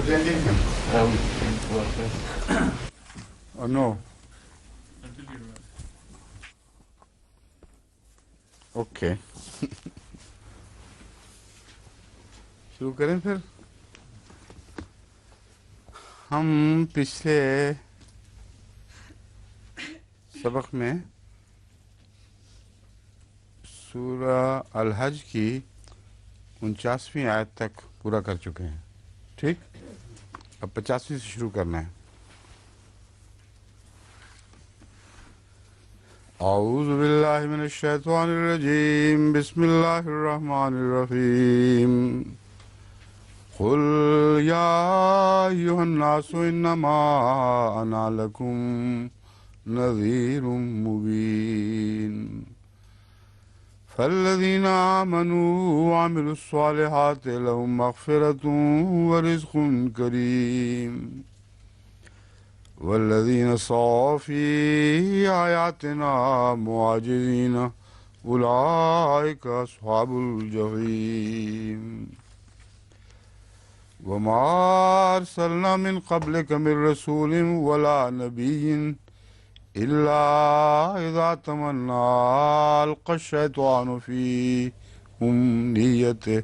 Or no? Okay شروع کریں پھر. ہم پچھلے سبق میں سورہ الحج کی 49ویں آیت تک پورا کر چکے ہیں. ٹھیک، اب 50ویں سے شروع کرنا ہے. اعوذ باللہ من الشیطان الرجیم، بسم اللہ الرحمن الرحیم. قل یا ایھا الناس انما انا لکم نذیر مبین. فالذین آمنوا وعملوا الصالحات لهم مغفرۃ ورزق کریم. والذین سعوا فی آیاتنا معاجزین اولئک اصحاب الجحیم. وما ارسلنا من قبلک من رسول ولا نبی الا اذا تمنى القى الشیطان فی امنیته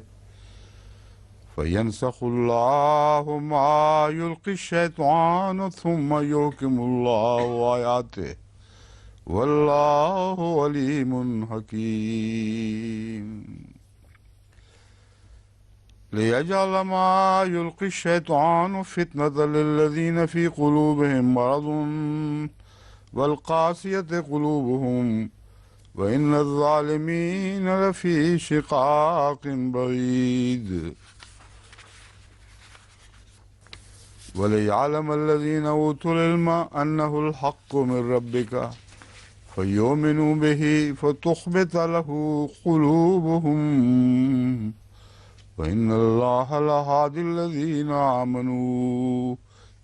فینسخ اللہ ما یلقی الشیطان ثم یحکم اللہ آیاتہ واللہ علیم حکیم. لیجعل ما یلقی الشیطان فتنة للذین فی قلوبهم مرض والقاسیة قلوبهم وإن الظالمین لفی شقاق بعید. وَلِيَعْلَمَ الَّذِينَ أُوتُوا الْعِلْمَ أَنَّهُ الْحَقُّ مِنْ رَبِّكَ فَيُؤْمِنُوا بِهِ فَتُخْبِتَ لَهُ قُلُوبُهُمْ وَإِنَّ اللَّهَ لَهَادِ الَّذِينَ آمَنُوا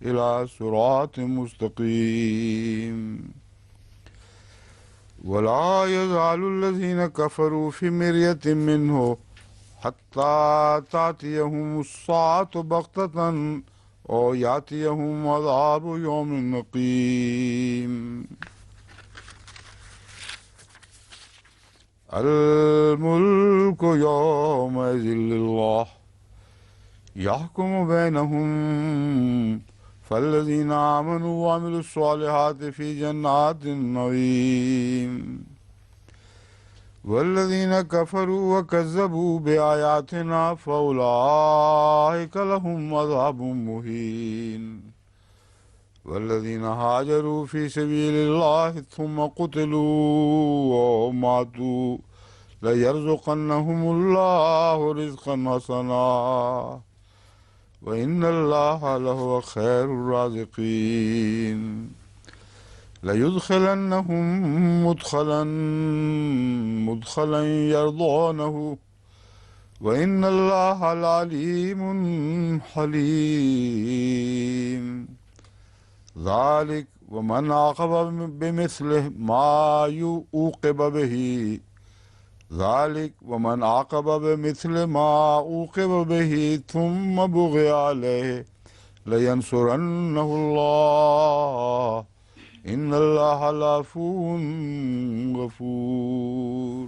إِلَى صِرَاطٍ مُسْتَقِيمٍ. وَلَا يَزَالُ الَّذِينَ كَفَرُوا فِي مِرْيَةٍ مِّنْهُ حَتَّى تَأْتِيَهُمُ السَّاعَةُ بَغْتَةً او یاتیہم عذاب یوم نقیم. الملک یومئذ للہ یحکم بینہم فالذین آمنوا وعملوا الصالحات فی جنات النعیم. والذین کفروا وکذبوا بآیاتنا فاولئک لهم عذاب مہین. والذین ہاجروا فی سبیل اللہ ثم قتلوا او ماتوا لیرزقنہم اللہ رزقا حسنا وإن اللہ لہو خیر الرازقین. لَيُدْخِلَنَّهُمْ مُدْخَلًا يَرْضَوْنَهُ وَإِنَّ اللَّهَ لَعَلِيمٌ حَلِيمٌ. ذَلِكَ وَمَنْ عَاقَبَ بِمِثْلِ مَا عُوقِبَ بِهِ ثُمَّ بُغِيَ عَلَيْهِ لَيَنْصُرَنَّهُ اللَّهُ ان اللہ لعفو غفور.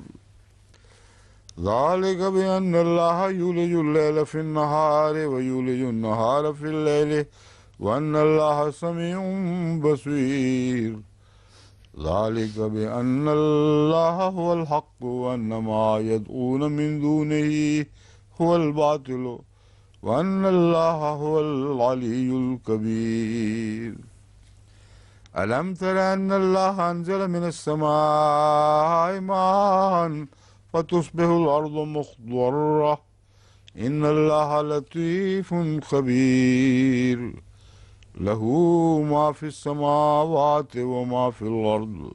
ذلك بأن اللہ یولج اللیل فی النہار ویولج النہار فی اللیل وأن اللہ سمیع بصیر. ذلك بأن اللہ هو الحق وأن ما يدعون من دونه هو الباطل وأن اللہ هو العلی الکبیر. ألم تر أن الله أنزل من السماء ماء فتصبح الأرض مخضرة إن الله لطيف خبير. له ما في السماوات وما في الأرض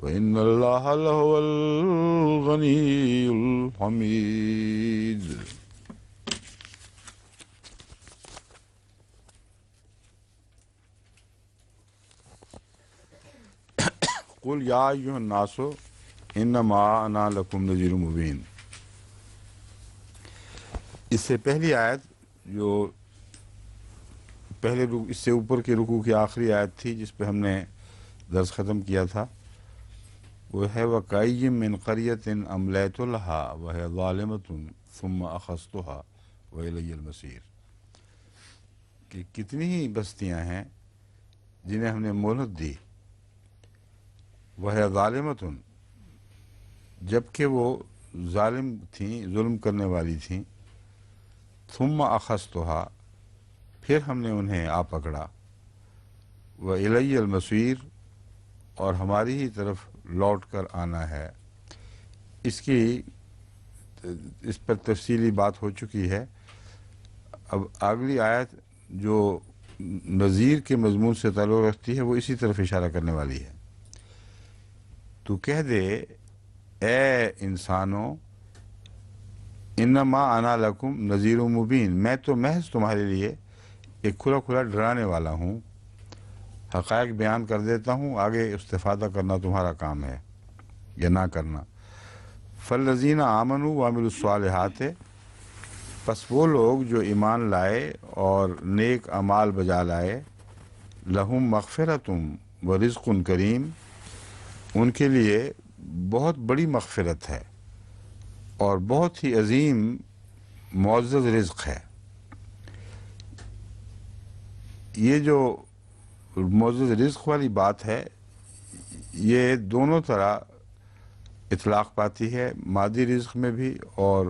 وإن الله لهو الغني الحميد. قل یا ایھا الناس انما انا لکم نذیر مبین. اس سے پہلی آیت جو پہلے اس سے اوپر کے رکوع کی آخری آیت تھی جس پہ ہم نے درس ختم کیا تھا، وہ ہے وَكَأَيٍّ مِّن قَرْيَةٍ أَمْلَيْتُ لَهَا وَهِيَ ظَالِمَةٌ ثُمَّ أَخَذْتُهَا وَإِلَيَّ الْمَصِيرُ، کہ کتنی ہی بستیاں ہیں جنہیں ہم نے مہلت دی، وَهِيَ ظَالِمَةٌ، جبکہ وہ ظالم تھیں، ظلم کرنے والی تھیں، ثُمَّ أَخَذْتُهَا، پھر ہم نے انہیں آ پکڑا، وَإِلَيَّ الْمَصِيرُ، اور ہماری ہی طرف لوٹ کر آنا ہے۔ اس پر تفصیلی بات ہو چکی ہے۔ اب اگلی آیت جو نذیر کے مضمون سے تعلق رکھتی ہے وہ اسی طرف اشارہ کرنے والی ہے۔ تو کہہ دے اے انسانوں، انما انا لکم نذیر مبین، میں تو محض تمہارے لیے ایک کھلا کھلا ڈرانے والا ہوں، حقائق بیان کر دیتا ہوں، آگے استفادہ کرنا تمہارا کام ہے یا نہ کرنا۔ فالذین آمنوا وعملوا الصالحات، پس وہ لوگ جو ایمان لائے اور نیک اعمال بجا لائے، لہم مغفرۃ ورزق کریم، ان کے لیے بہت بڑی مغفرت ہے اور بہت ہی عظیم معزز رزق ہے۔ یہ جو معزز رزق والی بات ہے یہ دونوں طرح اطلاق پاتی ہے، مادی رزق میں بھی اور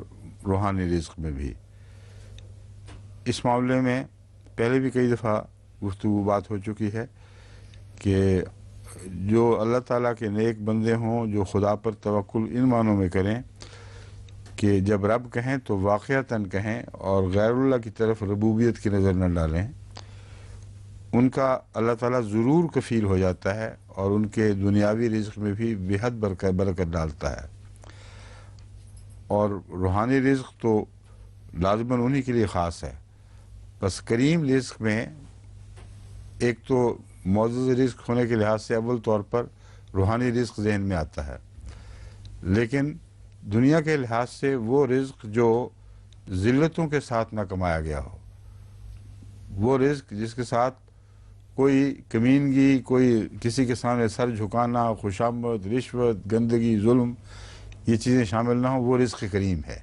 روحانی رزق میں بھی۔ اس معاملے میں پہلے بھی کئی دفعہ گفتگو بات ہو چکی ہے کہ جو اللہ تعالیٰ کے نیک بندے ہوں، جو خدا پر توکل ان معنوں میں کریں کہ جب رب کہیں تو واقعتاً کہیں اور غیر اللہ کی طرف ربوبیت کی نظر نہ ڈالیں، ان کا اللہ تعالیٰ ضرور کفیل ہو جاتا ہے اور ان کے دنیاوی رزق میں بھی بےحد برکت ڈالتا ہے۔ اور روحانی رزق تو لازماً انہی کے لیے خاص ہے۔ بس کریم رزق میں ایک تو معزز رزق ہونے کے لحاظ سے اول طور پر روحانی رزق ذہن میں آتا ہے، لیکن دنیا کے لحاظ سے وہ رزق جو ذلتوں کے ساتھ نہ کمایا گیا ہو، وہ رزق جس کے ساتھ کوئی کمینگی، کوئی کسی کے سامنے سر جھکانا، خوشامد، رشوت، گندگی، ظلم، یہ چیزیں شامل نہ ہوں، وہ رزق کریم ہے۔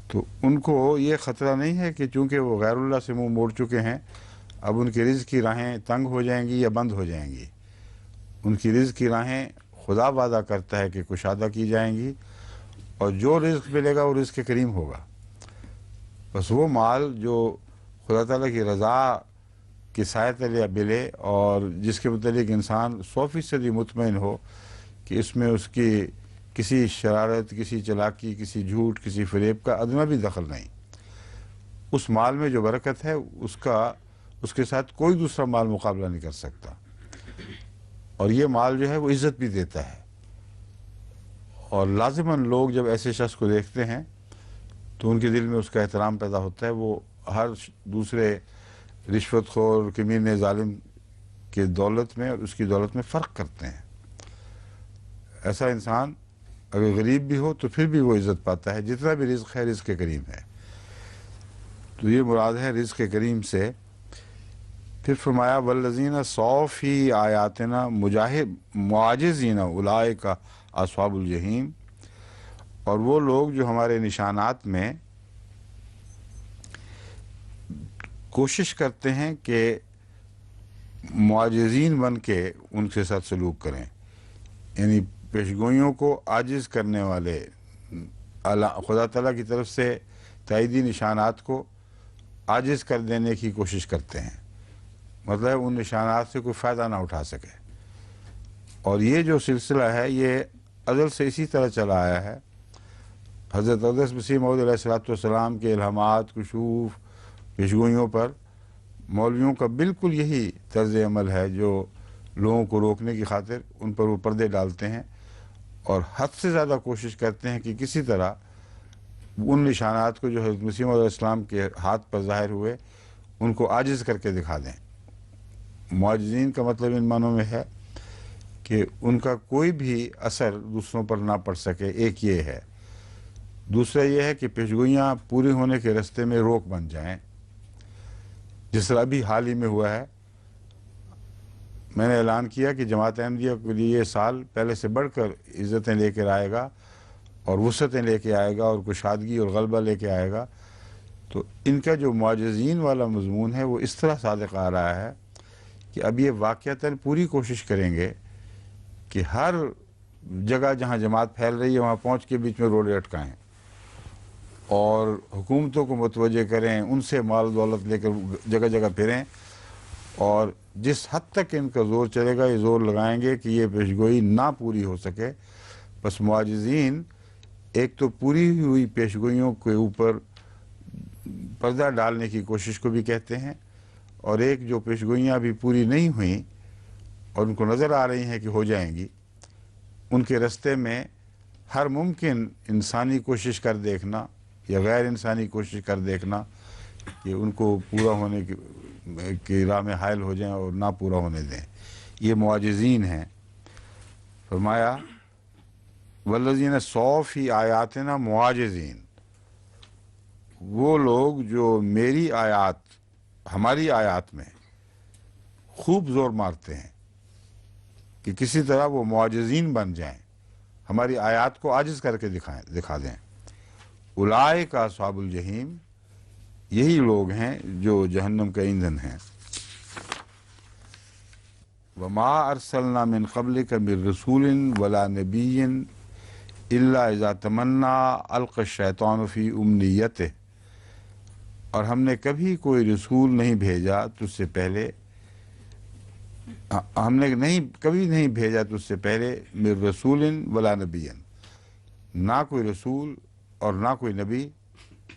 تو ان کو یہ خطرہ نہیں ہے کہ چونکہ وہ غیر اللہ سے منہ موڑ چکے ہیں اب ان کی رزق کی راہیں تنگ ہو جائیں گی یا بند ہو جائیں گی۔ ان کی رزق کی راہیں خدا وعدہ کرتا ہے کہ کشادہ کی جائیں گی، اور جو رزق ملے گا وہ رزق کریم ہوگا۔ بس وہ مال جو خدا تعالیٰ کی رضا کی سائے تلے ملے اور جس کے متعلق انسان 100% مطمئن ہو کہ اس میں اس کی کسی شرارت، کسی چلاکی، کسی جھوٹ، کسی فریب کا ادنا بھی دخل نہیں، اس مال میں جو برکت ہے اس کے ساتھ کوئی دوسرا مال مقابلہ نہیں کر سکتا، اور یہ مال جو ہے وہ عزت بھی دیتا ہے۔ اور لازماً لوگ جب ایسے شخص کو دیکھتے ہیں تو ان کے دل میں اس کا احترام پیدا ہوتا ہے، وہ ہر دوسرے رشوت خور، کمینے، ظالم کے دولت میں اور اس کی دولت میں فرق کرتے ہیں۔ ایسا انسان اگر غریب بھی ہو تو پھر بھی وہ عزت پاتا ہے، جتنا بھی رزق ہے رزق کریم ہے۔ تو یہ مراد ہے رزق کریم سے۔ پھر فرمایا والذین سعوا فی آیاتنا معاجزین اولئک اصحاب الجحیم، اور وہ لوگ جو ہمارے نشانات میں کوشش کرتے ہیں کہ معاجزین بن کے ان کے ساتھ سلوک کریں، یعنی پیشگوئیوں کو عاجز کرنے والے، خدا تعالیٰ کی طرف سے تائیدی نشانات کو عاجز کر دینے کی کوشش کرتے ہیں، مطلب ان نشانات سے کوئی فائدہ نہ اٹھا سکے۔ اور یہ جو سلسلہ ہے یہ ازل سے اسی طرح چلا آیا ہے۔ حضرت اقدس مسیح موعود علیہ السلام کے الہامات، کشوف، پیشگوئیوں پر مولویوں کا بالکل یہی طرز عمل ہے جو لوگوں کو روکنے کی خاطر ان پر وہ پردے ڈالتے ہیں اور حد سے زیادہ کوشش کرتے ہیں کہ کسی طرح ان نشانات کو جو حضرت مسیح موعود علیہ السلام کے ہاتھ پر ظاہر ہوئے ان کو عاجز کر کے دکھا دیں۔ معجزین کا مطلب ان معنوں میں ہے کہ ان کا کوئی بھی اثر دوسروں پر نہ پڑ سکے، ایک یہ ہے۔ دوسرا یہ ہے کہ پیشگوئیاں پوری ہونے کے راستے میں روک بن جائیں۔ جس طرح ابھی حال ہی میں ہوا ہے، میں نے اعلان کیا کہ جماعت احمدیہ کے لیے یہ سال پہلے سے بڑھ کر عزتیں لے کر آئے گا اور وسعتیں لے کے آئے گا اور کشادگی اور غلبہ لے کے آئے گا۔ تو ان کا جو معجزین والا مضمون ہے وہ اس طرح صادق آ رہا ہے کہ اب یہ واقعتاً پوری کوشش کریں گے کہ ہر جگہ جہاں جماعت پھیل رہی ہے وہاں پہنچ کے بیچ میں روڈیں اٹکائیں اور حکومتوں کو متوجہ کریں، ان سے مال دولت لے کر جگہ جگہ پھریں، اور جس حد تک ان کا زور چلے گا یہ زور لگائیں گے کہ یہ پیشگوئی نہ پوری ہو سکے۔ بس معجزین ایک تو پوری ہوئی پیشگوئیوں کے اوپر پردہ ڈالنے کی کوشش کو بھی کہتے ہیں، اور ایک جو پیشگوئیاں ابھی پوری نہیں ہوئیں اور ان کو نظر آ رہی ہیں کہ ہو جائیں گی، ان کے رستے میں ہر ممکن انسانی کوشش کر دیکھنا یا غیر انسانی کوشش کر دیکھنا کہ ان کو پورا ہونے کی راہ میں حائل ہو جائیں اور نہ پورا ہونے دیں، یہ معجزین ہیں۔ فرمایا والذین سعوا فی آیاتنا معاجزین، وہ لوگ جو میری آیات، ہماری آیات میں خوب زور مارتے ہیں کہ کسی طرح وہ معجزین بن جائیں، ہماری آیات کو عاجز کر کے دکھا دیں، اولئک اصحاب الجحیم، یہی لوگ ہیں جو جہنم کا ایندھن ہیں۔ وما ارسلنا من قبلک من رسول ولا نبی الا اذا تمنی القی الشیطان فی امنیتہ، اور ہم نے کبھی کوئی رسول نہیں بھیجا تجھ سے پہلے، ہم نے کبھی نہیں بھیجا تجھ سے پہلے من رسول ولا نبی، نہ کوئی رسول اور نہ کوئی نبی،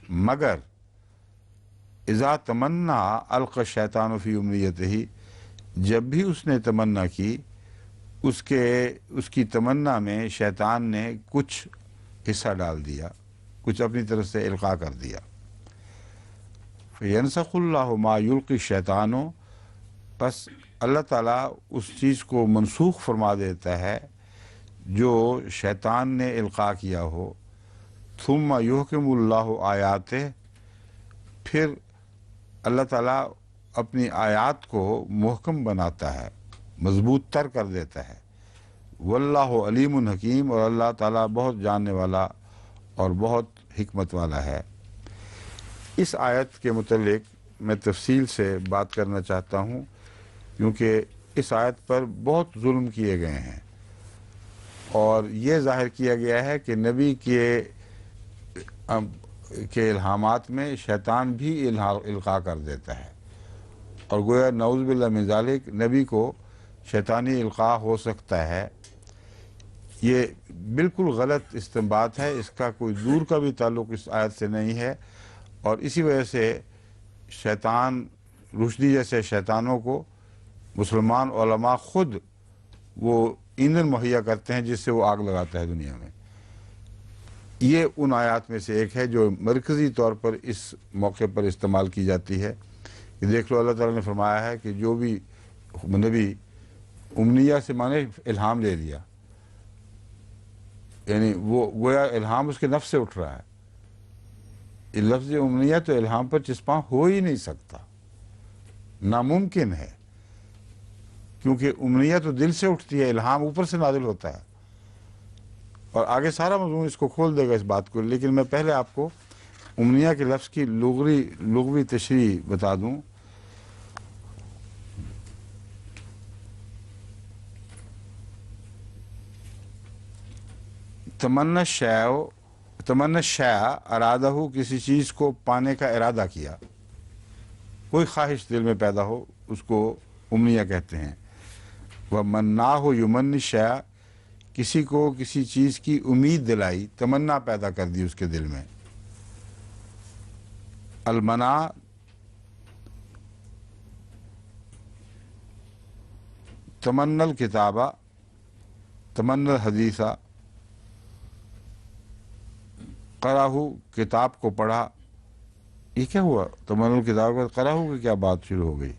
مگر اذا تمنی القی الشیطان فی امنیتہ، جب بھی اس نے تمنا کی اس کی تمنا میں شیطان نے کچھ حصہ ڈال دیا، کچھ اپنی طرف سے القاء کر دیا۔ فینسخ اللہ ما یلقی الشیطان، پس اللہ تعالیٰ اس چیز کو منسوخ فرما دیتا ہے جو شیطان نے القاء کیا ہو۔ ثم یحکم اللہ آیاتہ، پھر اللہ تعالیٰ اپنی آیات کو محکم بناتا ہے، مضبوط تر کر دیتا ہے۔ واللہ علیم حکیم، اور اللہ تعالیٰ بہت جاننے والا اور بہت حکمت والا ہے۔ اس آیت کے متعلق میں تفصیل سے بات کرنا چاہتا ہوں کیونکہ اس آیت پر بہت ظلم کیے گئے ہیں، اور یہ ظاہر کیا گیا ہے کہ نبی کے الہامات میں شیطان بھی القاء کر دیتا ہے، اور گویا نعوذ باللہ من ذالک نبی کو شیطانی القاء ہو سکتا ہے۔ یہ بالکل غلط استنباط ہے، اس کا کوئی دور کا بھی تعلق اس آیت سے نہیں ہے، اور اسی وجہ سے شیطان رشدی جیسے شیطانوں کو مسلمان علماء خود وہ ایندھن مہیا کرتے ہیں جس سے وہ آگ لگاتا ہے دنیا میں۔ یہ ان آیات میں سے ایک ہے جو مرکزی طور پر اس موقع پر استعمال کی جاتی ہے کہ دیکھ لو اللہ تعالیٰ نے فرمایا ہے کہ جو بھی نبی امنیہ سے مانے الہام لے لیا، یعنی وہ گویا الہام اس کے نفس سے اٹھ رہا ہے۔ یہ لفظ امنیہ تو الہام پر چسپاں ہو ہی نہیں سکتا، ناممکن ہے، کیونکہ امنیہ تو دل سے اٹھتی ہے، الہام اوپر سے نازل ہوتا ہے، اور آگے سارا مضمون اس کو کھول دے گا اس بات کو، لیکن میں پہلے آپ کو امنیہ کے لفظ کی لغوی تشریح بتا دوں۔ تمنا الشیء ارادہ، کسی چیز کو پانے کا ارادہ کیا، کوئی خواہش دل میں پیدا ہو اس کو امنیہ کہتے ہیں۔ وَمَنَّاهُ يُمَنِّ الشَّیء، کسی کو کسی چیز کی امید دلائی، تمنا پیدا کر دی اس کے دل میں۔ المنا تمنا الکتابہ، تمنا الحدیثہ، قرأہ، کتاب کو پڑھا۔ یہ کیا ہوا؟ تمنا الکتاب کو قرأہ کی کیا بات شروع ہو گئی؟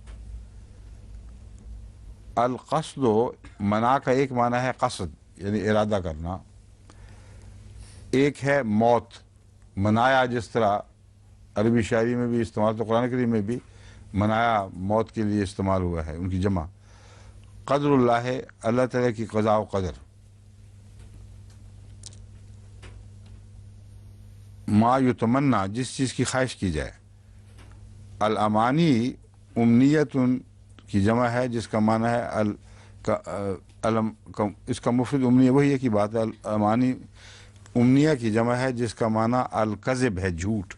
القصد، منا کا ایک معنی ہے قصد یعنی ارادہ کرنا، ایک ہے موت، منایا جس طرح عربی شاعری میں بھی استعمال تو قرآن کریم میں بھی منایا موت کے لیے استعمال ہوا ہے، ان کی جمع قدر اللہ ہے، اللہ تعالیٰ کی قضاء و قدر. ما یتمنا، جس چیز کی خواہش کی جائے. الامانی امنیت کی جمع ہے جس کا معنی ہے اس کا مفرد امنیہ وہی ہے کی بات ہے. الامانی امنیہ کی جمع ہے جس کا معنی الکذب ہے، جھوٹ.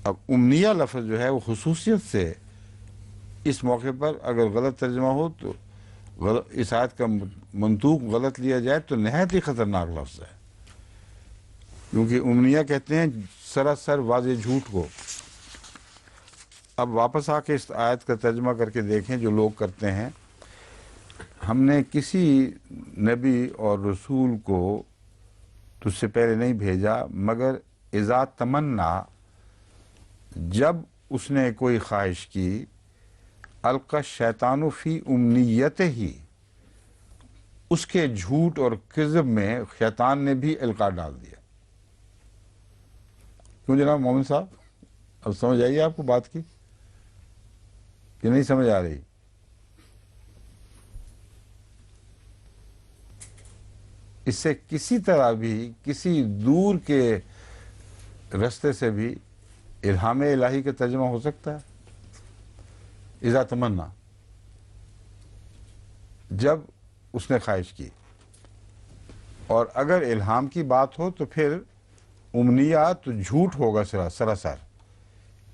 اب امنیہ لفظ جو ہے وہ خصوصیت سے اس موقع پر اگر غلط ترجمہ ہو تو اس آیت کا منطوق غلط لیا جائے تو نہایت ہی خطرناک لفظ ہے، کیونکہ امنیہ کہتے ہیں سراسر واضح جھوٹ کو. اب واپس آ کے اس آیت کا ترجمہ کر کے دیکھیں جو لوگ کرتے ہیں. ہم نے کسی نبی اور رسول کو تجھ سے پہلے نہیں بھیجا مگر اذا تمنا، جب اس نے کوئی خواہش کی، القى الشیطان فی امنیت ہی، اس کے جھوٹ اور کذب میں شیطان نے بھی القاء ڈال دیا. کیوں جناب مومن صاحب، اب سمجھ آئیے آپ کو بات کی کہ نہیں سمجھ آ رہی؟ اس سے کسی طرح بھی کسی دور کے رستے سے بھی الہام الہی کا ترجمہ ہو سکتا ہے. اذا تمنا، جب اس نے خواہش کی. اور اگر الہام کی بات ہو تو پھر امنیہ تو جھوٹ ہوگا سراسر.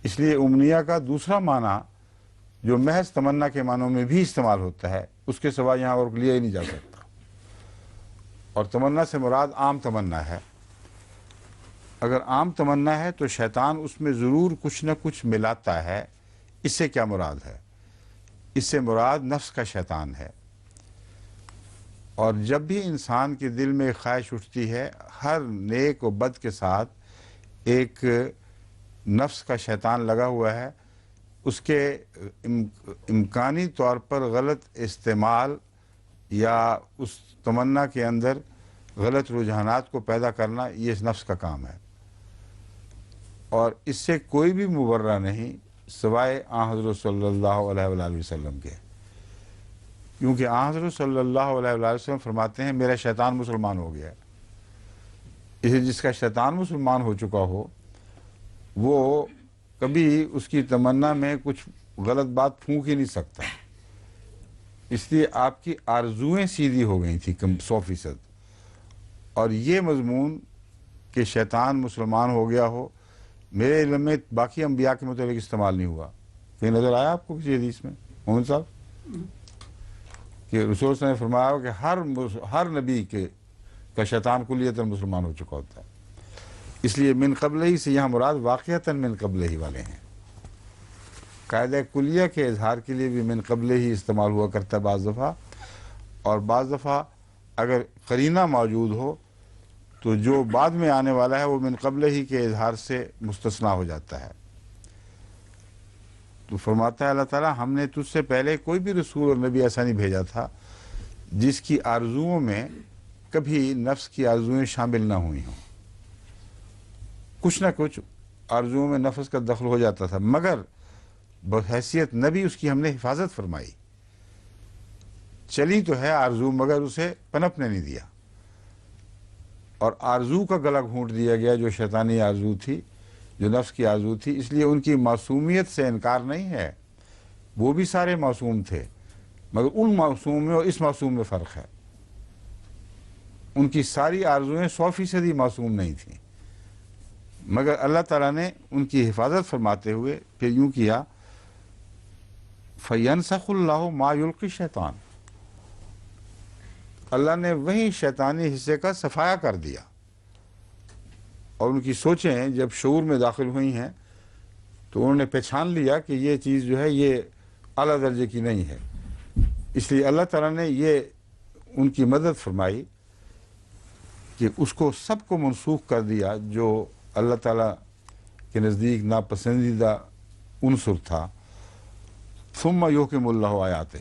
اس لیے امنیہ کا دوسرا معنی جو محض تمنا کے معنوں میں بھی استعمال ہوتا ہے، اس کے سوا یہاں اور لیا ہی نہیں جا سکتا. اور تمنا سے مراد عام تمنا ہے. اگر عام تمنا ہے تو شیطان اس میں ضرور کچھ نہ کچھ ملاتا ہے. اس سے کیا مراد ہے؟ اس سے مراد نفس کا شیطان ہے. اور جب بھی انسان کے دل میں خواہش اٹھتی ہے، ہر نیک و بد کے ساتھ ایک نفس کا شیطان لگا ہوا ہے. اس کے امکانی طور پر غلط استعمال یا اس تمنا کے اندر غلط رجحانات کو پیدا کرنا، یہ اس نفس کا کام ہے. اور اس سے کوئی بھی مبرہ نہیں سوائے آن حضرت صلی اللہ علیہ وآلہ وسلم کے. کیونکہ آن حضرت صلی اللہ علیہ وآلہ وسلم فرماتے ہیں میرا شیطان مسلمان ہو گیا ہے. اسے جس کا شیطان مسلمان ہو چکا ہو وہ کبھی اس کی تمنا میں کچھ غلط بات پھونک ہی نہیں سکتا. اس لیے آپ کی آرزوئیں سیدھی ہو گئی تھیں 100%. اور یہ مضمون کہ شیطان مسلمان ہو گیا ہو میرے علم میں باقی انبیاء کے متعلق استعمال نہیں ہوا. کہیں نظر آیا آپ کو کسی حدیث میں محمد صاحب کہ رسول صلی اللہ علیہ وسلم نے فرمایا کہ ہر نبی کا شیطان کلیتاً مسلمان ہو چکا ہوتا ہے. اس لیے من قبل ہی سے یہاں مراد واقعتاً من قبل ہی والے ہیں. قاعدہ کلیہ کے اظہار کے لیے بھی من قبل ہی استعمال ہوا کرتا ہے بعض دفعہ، اور بعض دفعہ اگر قرینہ موجود ہو تو جو بعد میں آنے والا ہے وہ من قبل ہی کے اظہار سے مستثنیٰ ہو جاتا ہے. تو فرماتا ہے اللہ تعالیٰ ہم نے تجھ سے پہلے کوئی بھی رسول اور نبی ایسا نہیں بھیجا تھا جس کی آرزوؤں میں کبھی نفس کی آرزوئیں شامل نہ ہوئی ہوں. کچھ نہ کچھ آرزوؤں میں نفس کا دخل ہو جاتا تھا، مگر بحیثیت نبی اس کی ہم نے حفاظت فرمائی. چلی تو ہے آرزو مگر اسے پنپنے نہیں دیا، اور آرزو کا گلا گھونٹ دیا گیا جو شیطانی آرزو تھی، جو نفس کی آرزو تھی. اس لیے ان کی معصومیت سے انکار نہیں ہے، وہ بھی سارے معصوم تھے، مگر ان معصوم میں اور اس معصوم میں فرق ہے. ان کی ساری آرزویں 100% معصوم نہیں تھیں، مگر اللہ تعالیٰ نے ان کی حفاظت فرماتے ہوئے پھر یوں کیا فَيَنْسَخُ اللَّهُ مَا يُلْقِي الشَّيْطَانُ، اللہ نے وہی شیطانی حصے کا صفایا کر دیا. اور ان کی سوچیں جب شعور میں داخل ہوئی ہیں تو انہوں نے پہچان لیا کہ یہ چیز جو ہے یہ اعلیٰ درجے کی نہیں ہے. اس لیے اللہ تعالیٰ نے یہ ان کی مدد فرمائی کہ اس کو سب کو منسوخ کر دیا جو اللہ تعالیٰ کے نزدیک ناپسندیدہ عنصر تھا. ثم یحکم اللہ آیاتہ،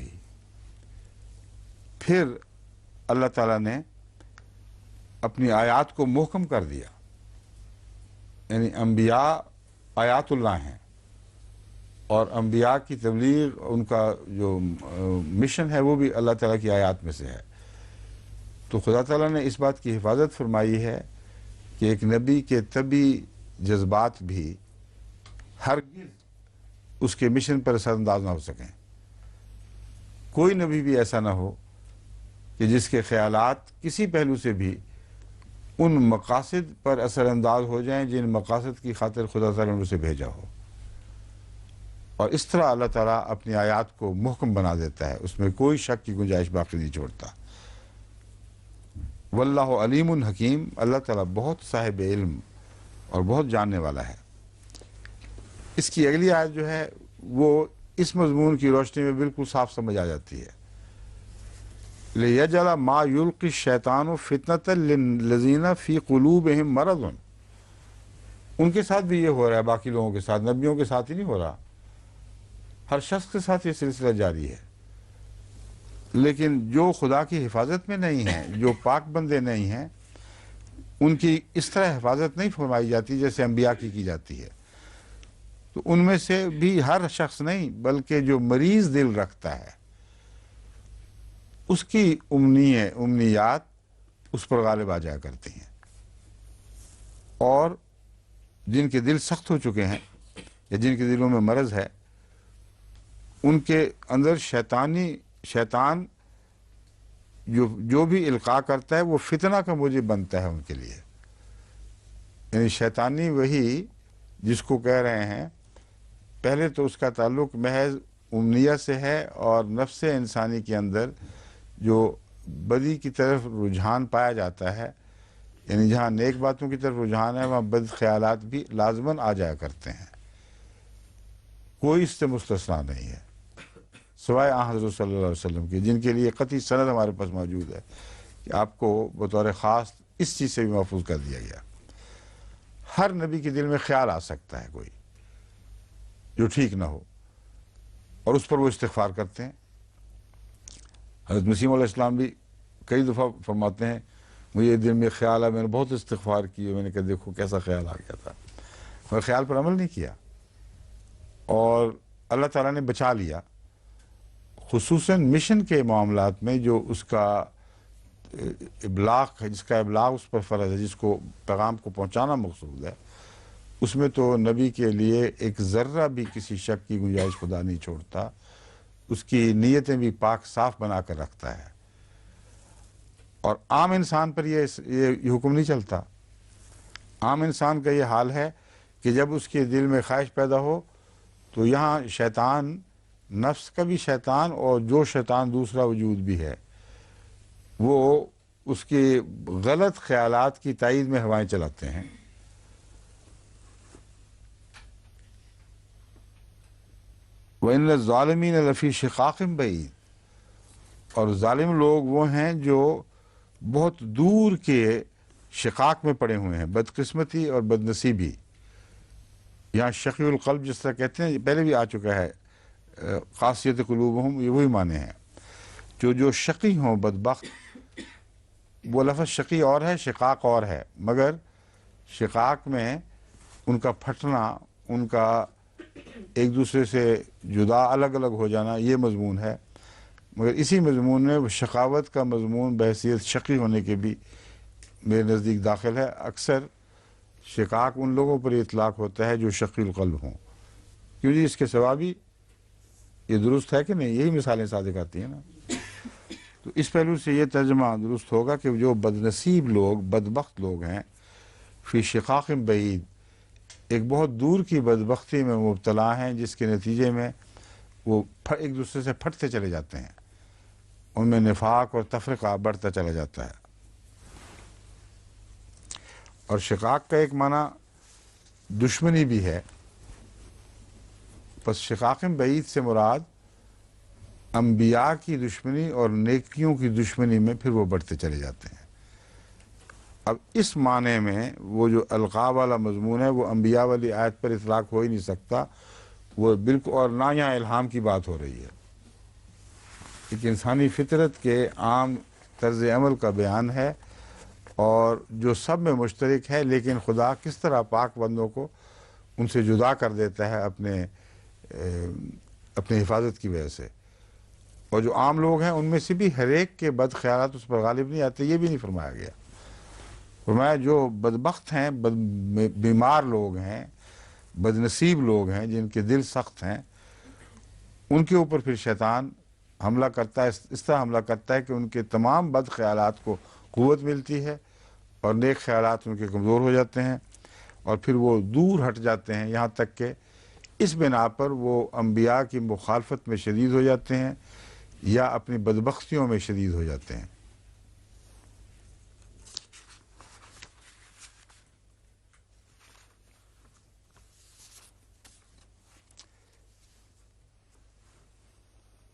پھر اللہ تعالیٰ نے اپنی آیات کو محکم کر دیا. یعنی انبیاء آیات اللہ ہیں، اور انبیاء کی تبلیغ، ان کا جو مشن ہے وہ بھی اللہ تعالیٰ کی آیات میں سے ہے۔ تو خدا تعالیٰ نے اس بات کی حفاظت فرمائی ہے کہ ایک نبی کے طبی جذبات بھی ہرگز اس کے مشن پر اثر انداز نہ ہو سکیں۔ کوئی نبی بھی ایسا نہ ہو کہ جس کے خیالات کسی پہلو سے بھی ان مقاصد پر اثر انداز ہو جائیں جن مقاصد کی خاطر خدا تعالیٰ نے اسے بھیجا ہو۔ اور اس طرح اللہ تعالیٰ اپنی آیات کو محکم بنا دیتا ہے، اس میں کوئی شک کی گنجائش باقی نہیں چھوڑتا۔ واللہ علیم حکیم، اللہ تعالیٰ بہت صاحب علم اور بہت جاننے والا ہے۔ اس کی اگلی آیت جو ہے وہ اس مضمون کی روشنی میں بالکل صاف سمجھ آ جاتی ہے۔ لِيَجْعَلَ مَا يُلْقِي الشَّيْطَانُ فِتْنَةً لِلَّذِينَ فِي قُلُوبِهِم مَرَضٌ۔ ان کے ساتھ بھی یہ ہو رہا ہے، باقی لوگوں کے ساتھ، نبیوں کے ساتھ ہی نہیں ہو رہا، ہر شخص کے ساتھ یہ سلسلہ جاری ہے۔ لیکن جو خدا کی حفاظت میں نہیں ہیں، جو پاک بندے نہیں ہیں، ان کی اس طرح حفاظت نہیں فرمائی جاتی جیسے انبیاء کی جاتی ہے۔ تو ان میں سے بھی ہر شخص نہیں، بلکہ جو مریض دل رکھتا ہے اس کی امنیات اس پر غالب آ جایا کرتی ہیں، اور جن کے دل سخت ہو چکے ہیں یا جن کے دلوں میں مرض ہے، ان کے اندر شیطان جو بھی القاء کرتا ہے وہ فتنہ کا موجب بنتا ہے ان کے لیے۔ یعنی شیطانی وہی جس کو کہہ رہے ہیں، پہلے تو اس کا تعلق محض امنیت سے ہے، اور نفس انسانی کے اندر جو بدی کی طرف رجحان پایا جاتا ہے، یعنی جہاں نیک باتوں کی طرف رجحان ہے وہاں بد خیالات بھی لازماً آ جایا کرتے ہیں، کوئی اس سے مستثنا نہیں ہے سوائے حضرت صلی اللہ علیہ وسلم کی، جن کے لیے قطعی سند ہمارے پاس موجود ہے کہ آپ کو بطور خاص اس چیز سے بھی محفوظ کر دیا گیا۔ ہر نبی کے دل میں خیال آ سکتا ہے کوئی جو ٹھیک نہ ہو، اور اس پر وہ استغفار کرتے ہیں۔ حضرت مسیح علیہ السلام بھی کئی دفعہ فرماتے ہیں، مجھے دل میں خیال ہے، میں نے بہت استغفار کی، میں نے کہا دیکھو کیسا خیال آ گیا تھا، میں خیال پر عمل نہیں کیا، اور اللہ تعالیٰ نے بچا لیا۔ خصوصاً مشن کے معاملات میں جو اس کا ابلاغ ہے، جس کا ابلاغ اس پر فرض ہے، جس کو پیغام کو پہنچانا مقصود ہے، اس میں تو نبی کے لیے ایک ذرہ بھی کسی شک کی گنجائش خدا نہیں چھوڑتا، اس کی نیتیں بھی پاک صاف بنا کر رکھتا ہے۔ اور عام انسان پر یہ حکم نہیں چلتا۔ عام انسان کا یہ حال ہے کہ جب اس کے دل میں خواہش پیدا ہو تو یہاں شیطان، نفس کا بھی شیطان اور جو شیطان دوسرا وجود بھی ہے، وہ اس کے غلط خیالات کی تائید میں ہوائیں چلاتے ہیں۔ وَإِنَّ الظَّالِمِينَ لَفِي شِقَاقٍ بَعِيدٍ، اور ظالم لوگ وہ ہیں جو بہت دور کے شقاق میں پڑے ہوئے ہیں، بدقسمتی اور بدنصیبی۔ یہاں شقی القلب جس طرح کہتے ہیں، پہلے بھی آ چکا ہے، قاسیت قلوبہم، یہ وہی معنی ہیں، جو شقی ہوں، بدبخت۔ وہ لفظ شقی اور ہے، شقاق اور ہے، مگر شقاق میں ان کا پھٹنا، ان کا ایک دوسرے سے جدا الگ الگ ہو جانا، یہ مضمون ہے، مگر اسی مضمون میں شقاوت کا مضمون بحیثیت شقی ہونے کے بھی میرے نزدیک داخل ہے۔ اکثر شقاق ان لوگوں پر اطلاق ہوتا ہے جو شقی القلب ہوں، کیوں جی اس کے سوا بھی یہ درست ہے کہ نہیں، یہی مثالیں صادق آتی ہیں نا۔ تو اس پہلو سے یہ ترجمہ درست ہوگا کہ جو بدنصیب لوگ، بدبخت لوگ ہیں، فی شقاق بعید، ایک بہت دور کی بدبختی میں مبتلا ہیں، جس کے نتیجے میں وہ ایک دوسرے سے پھٹتے چلے جاتے ہیں، ان میں نفاق اور تفرقہ بڑھتا چلا جاتا ہے۔ اور شقاق کا ایک معنی دشمنی بھی ہے، پس شقاق بعید سے مراد انبیاء کی دشمنی اور نیکیوں کی دشمنی میں پھر وہ بڑھتے چلے جاتے ہیں۔ اب اس معنی میں وہ جو القاء والا مضمون ہے وہ انبیاء والی آیت پر اطلاق ہو ہی نہیں سکتا، وہ بالکل، اور نہ یہاں الہام کی بات ہو رہی ہے، ایک انسانی فطرت کے عام طرز عمل کا بیان ہے، اور جو سب میں مشترک ہے، لیکن خدا کس طرح پاک بندوں کو ان سے جدا کر دیتا ہے اپنے اپنی حفاظت کی وجہ سے. اور جو عام لوگ ہیں ان میں سے بھی ہر ایک کے بد خیالات اس پر غالب نہیں آتے، یہ بھی نہیں فرمایا گیا. فرمایا جو بدبخت ہیں، بیمار لوگ ہیں، بد نصیب لوگ ہیں، جن کے دل سخت ہیں، ان کے اوپر پھر شیطان حملہ کرتا ہے، اس طرح حملہ کرتا ہے کہ ان کے تمام بد خیالات کو قوت ملتی ہے اور نیک خیالات ان کے کمزور ہو جاتے ہیں، اور پھر وہ دور ہٹ جاتے ہیں، یہاں تک کہ اس بنا پر وہ انبیاء کی مخالفت میں شدید ہو جاتے ہیں یا اپنی بدبختیوں میں شدید ہو جاتے ہیں.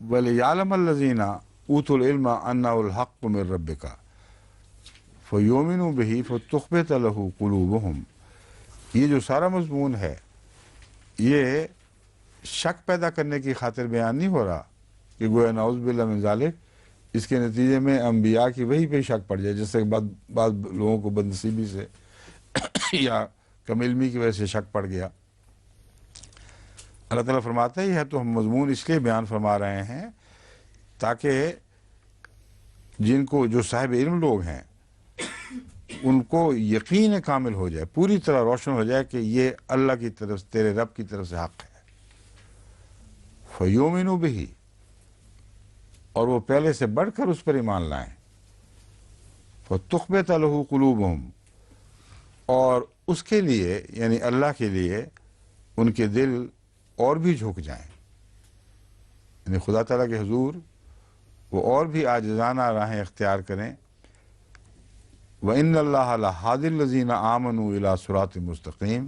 وَلِيَعْلَمَ الَّذِينَ أُوتُوا الْعِلْمَ أَنَّهُ الْحَقُّ مِنْ رَبِّكَ فَيُؤْمِنُوا بِهِ فَتُخْبِتَ لَهُ قُلُوبُهُمْ. یہ جو سارا مضمون ہے یہ شک پیدا کرنے کی خاطر بیان نہیں ہو رہا کہ گویا نعوذ باللہ من ذالک اس کے نتیجے میں انبیاء کی وحی پہ شک پڑ جائے، جس سے بعض لوگوں کو بدنصیبی سے یا کم علمی کی وجہ سے شک پڑ گیا. اللہ تعالیٰ فرماتا ہے یہ تو ہم مضمون اس لیے بیان فرما رہے ہیں تاکہ جن کو جو صاحب علم لوگ ہیں ان کو یقین کامل ہو جائے، پوری طرح روشن ہو جائے کہ یہ اللہ کی طرف، تیرے رب کی طرف سے حق ہے. فَيُؤْمِنُوا بِهِ، اور وہ پہلے سے بڑھ کر اس پر ایمان لائیں. فَتُخْبِتَ لَهُ قُلُوبُهُمْ، اور اس کے لیے یعنی اللہ کے لیے ان کے دل اور بھی جھک جائیں، یعنی خدا تعالیٰ کے حضور وہ اور بھی عاجزانہ راہیں اختیار کریں. وَإِنَّ اللَّهَ لَهَادِ الَّذِينَ آمَنُوا إِلَىٰ صِرَاطٍ مُسْتَقِيمٍ،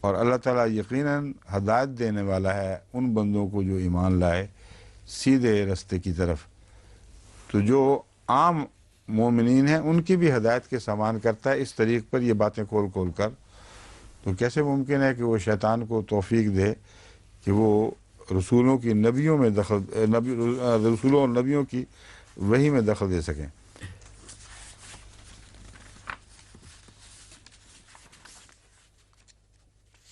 اور اللہ تعالیٰ یقیناً ہدایت دینے والا ہے ان بندوں کو جو ایمان لائے سیدھے رستے کی طرف. تو جو عام مومنین ہیں ان کی بھی ہدایت کے سامان کرتا ہے اس طریق پر یہ باتیں کھول کھول کر. تو کیسے ممکن ہے کہ وہ شیطان کو توفیق دے کہ وہ رسولوں کی نبیوں میں رسولوں اور نبیوں کی وحی میں دخل دے سکیں.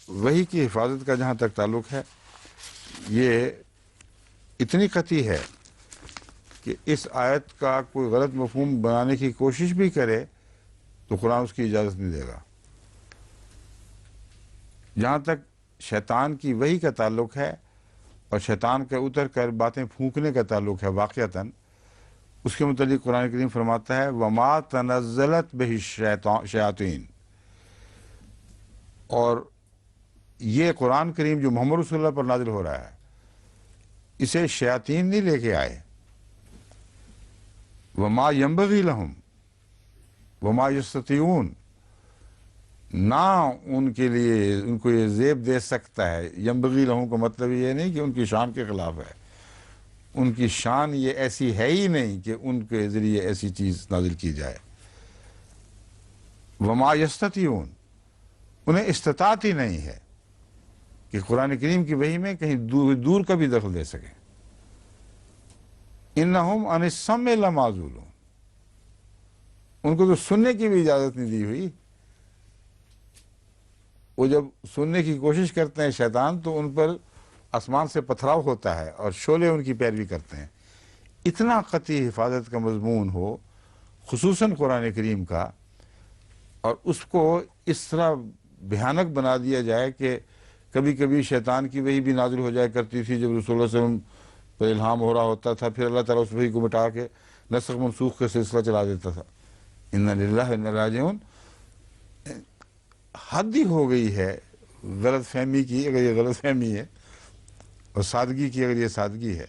وحی کی حفاظت کا جہاں تک تعلق ہے یہ اتنی قطعی ہے کہ اس آیت کا کوئی غلط مفہوم بنانے کی کوشش بھی کرے تو قرآن اس کی اجازت نہیں دے گا. جہاں تک شیطان کی وحی کا تعلق ہے اور شیطان کے اتر کر باتیں پھونکنے کا تعلق ہے واقعتاً، اس کے متعلق قرآن کریم فرماتا ہے وَمَا تَنَزَّلَتْ بِهِ الشَّيَاطِينُ، اور یہ قرآن کریم جو محمد رسول اللہ پر نازل ہو رہا ہے اسے شیاطین نہیں لے کے آئے. وَمَا يَنبَغِي لَهُمْ وَمَا يَسْتَطِيعُونَ، نہ ان کے لیے ان کو یہ زیب دے سکتا ہے. ینبغی لہم کا مطلب یہ نہیں کہ ان کی شان کے خلاف ہے، ان کی شان یہ ایسی ہے ہی نہیں کہ ان کے ذریعے ایسی چیز نازل کی جائے. وما یستطیعون، انہیں استطاعت ہی نہیں ہے کہ قرآن کریم کی وحی میں کہیں دور کا بھی دخل دے سکیں. انہم عن السمع لمعزولون، ان کو تو سننے کی بھی اجازت نہیں دی ہوئی. وہ جب سننے کی کوشش کرتے ہیں شیطان تو ان پر آسمان سے پتھراؤ ہوتا ہے اور شعلے ان کی پیروی کرتے ہیں. اتنا قطعی حفاظت کا مضمون ہو خصوصاً قرآن کریم کا، اور اس کو اس طرح بھیانک بنا دیا جائے کہ کبھی کبھی شیطان کی وحی بھی نازل ہو جائے کرتی تھی جب رسول اللہ صلی اللہ علیہ وسلم پر الہام ہو رہا ہوتا تھا، پھر اللہ تعالیٰ اس وحی کو مٹا کے نسخ منسوخ کا سلسلہ چلا دیتا تھا. انا للہ و انا الیہ راجعون. حد ہی ہو گئی ہے غلط فہمی کی، اگر یہ غلط فہمی ہے، اور سادگی کی اگر یہ سادگی ہے.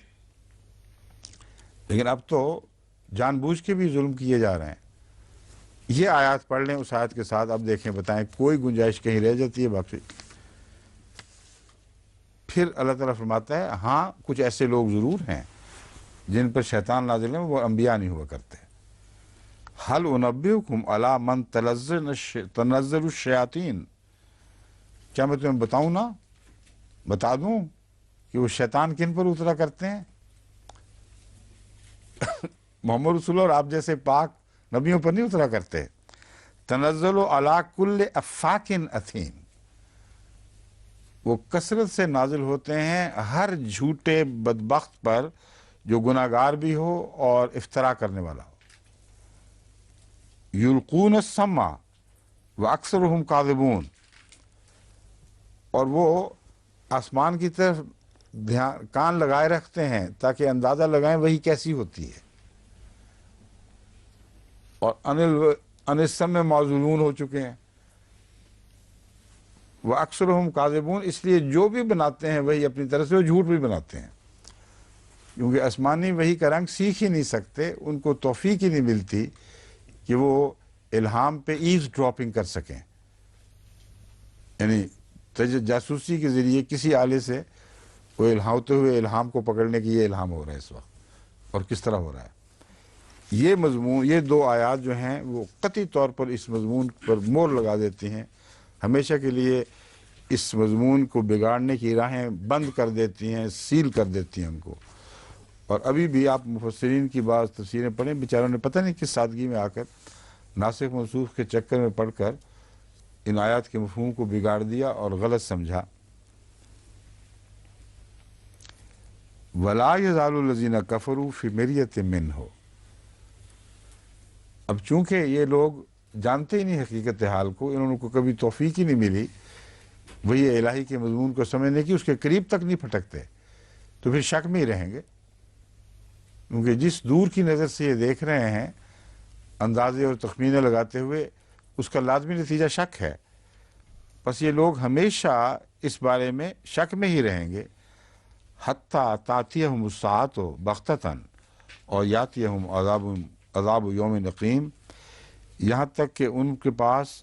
لیکن اب تو جان بوجھ کے بھی ظلم کیے جا رہے ہیں. یہ آیات پڑھ لیں اس آیت کے ساتھ، اب دیکھیں بتائیں کوئی گنجائش کہیں رہ جاتی ہے باقی. پھر اللہ تعالیٰ فرماتا ہے ہاں کچھ ایسے لوگ ضرور ہیں جن پر شیطان نازل ہے، وہ انبیاء نہیں ہوا کرتے. هل انبئکم علی من تنزل الشیاطین، کیا میں تمہیں بتاؤں نا، بتا دوں کہ وہ شیطان کن پر اترا کرتے ہیں؟ محمد رسول اللہ اور آپ جیسے پاک نبیوں پر نہیں اترا کرتے. تنزل علی کل افاک اثیم، وہ کثرت سے نازل ہوتے ہیں ہر جھوٹے بدبخت پر جو گناہگار بھی ہو اور افترا کرنے والا ہو. یلقون السمع واکثرهم کاذبون، اور وہ آسمان کی طرف کان لگائے رکھتے ہیں تاکہ اندازہ لگائیں وہی کیسی ہوتی ہے، اور عن السمع معزولون ہو چکے ہیں. وَأَكْثَرُهُمْ كَاذِبُونَ، اس لیے جو بھی بناتے ہیں وہی اپنی طرف سے وہ جھوٹ بھی بناتے ہیں، کیونکہ آسمانی وہی کا رنگ سیکھ ہی نہیں سکتے، ان کو توفیق ہی نہیں ملتی کہ وہ الہام پہ ایوز ڈراپنگ کر سکیں، یعنی جاسوسی کے ذریعے کسی آلے سے وہ ہوتے ہوئے الہام کو پکڑنے کی یہ الہام ہو رہا ہے اس وقت، اور کس طرح ہو رہا ہے. یہ مضمون، یہ دو آیات جو ہیں وہ قطعی طور پر اس مضمون پر مور لگا دیتی ہیں، ہمیشہ کے لیے اس مضمون کو بگاڑنے کی راہیں بند کر دیتی ہیں، سیل کر دیتی ہیں ان کو. اور ابھی بھی آپ مفسرین کی بعض تفسیریں پڑھیں، بیچاروں نے پتہ نہیں کس سادگی میں آ کر ناسخ منسوخ کے چکر میں پڑھ کر ان آیات کے مفہوم کو بگاڑ دیا اور غلط سمجھا. وَلَا يَزَالُ الَّذِينَ كَفَرُوا فِي مِرْيَةٍ مِّنْهُ، اب چونکہ یہ لوگ جانتے ہی نہیں حقیقت حال کو، انہوں کو کبھی توفیق ہی نہیں ملی وہی الہی کے مضمون کو سمجھنے کی، اس کے قریب تک نہیں پھٹکتے، تو پھر شک میں ہی رہیں گے، کیونکہ جس دور کی نظر سے یہ دیکھ رہے ہیں اندازے اور تخمینے لگاتے ہوئے، اس کا لازمی نتیجہ شک ہے. بس یہ لوگ ہمیشہ اس بارے میں شک میں ہی رہیں گے، حتیٰ تأتیہم الساعۃ بغتۃ، اور یاتیہم عذاب یوم نقیم، یہاں تک کہ ان کے پاس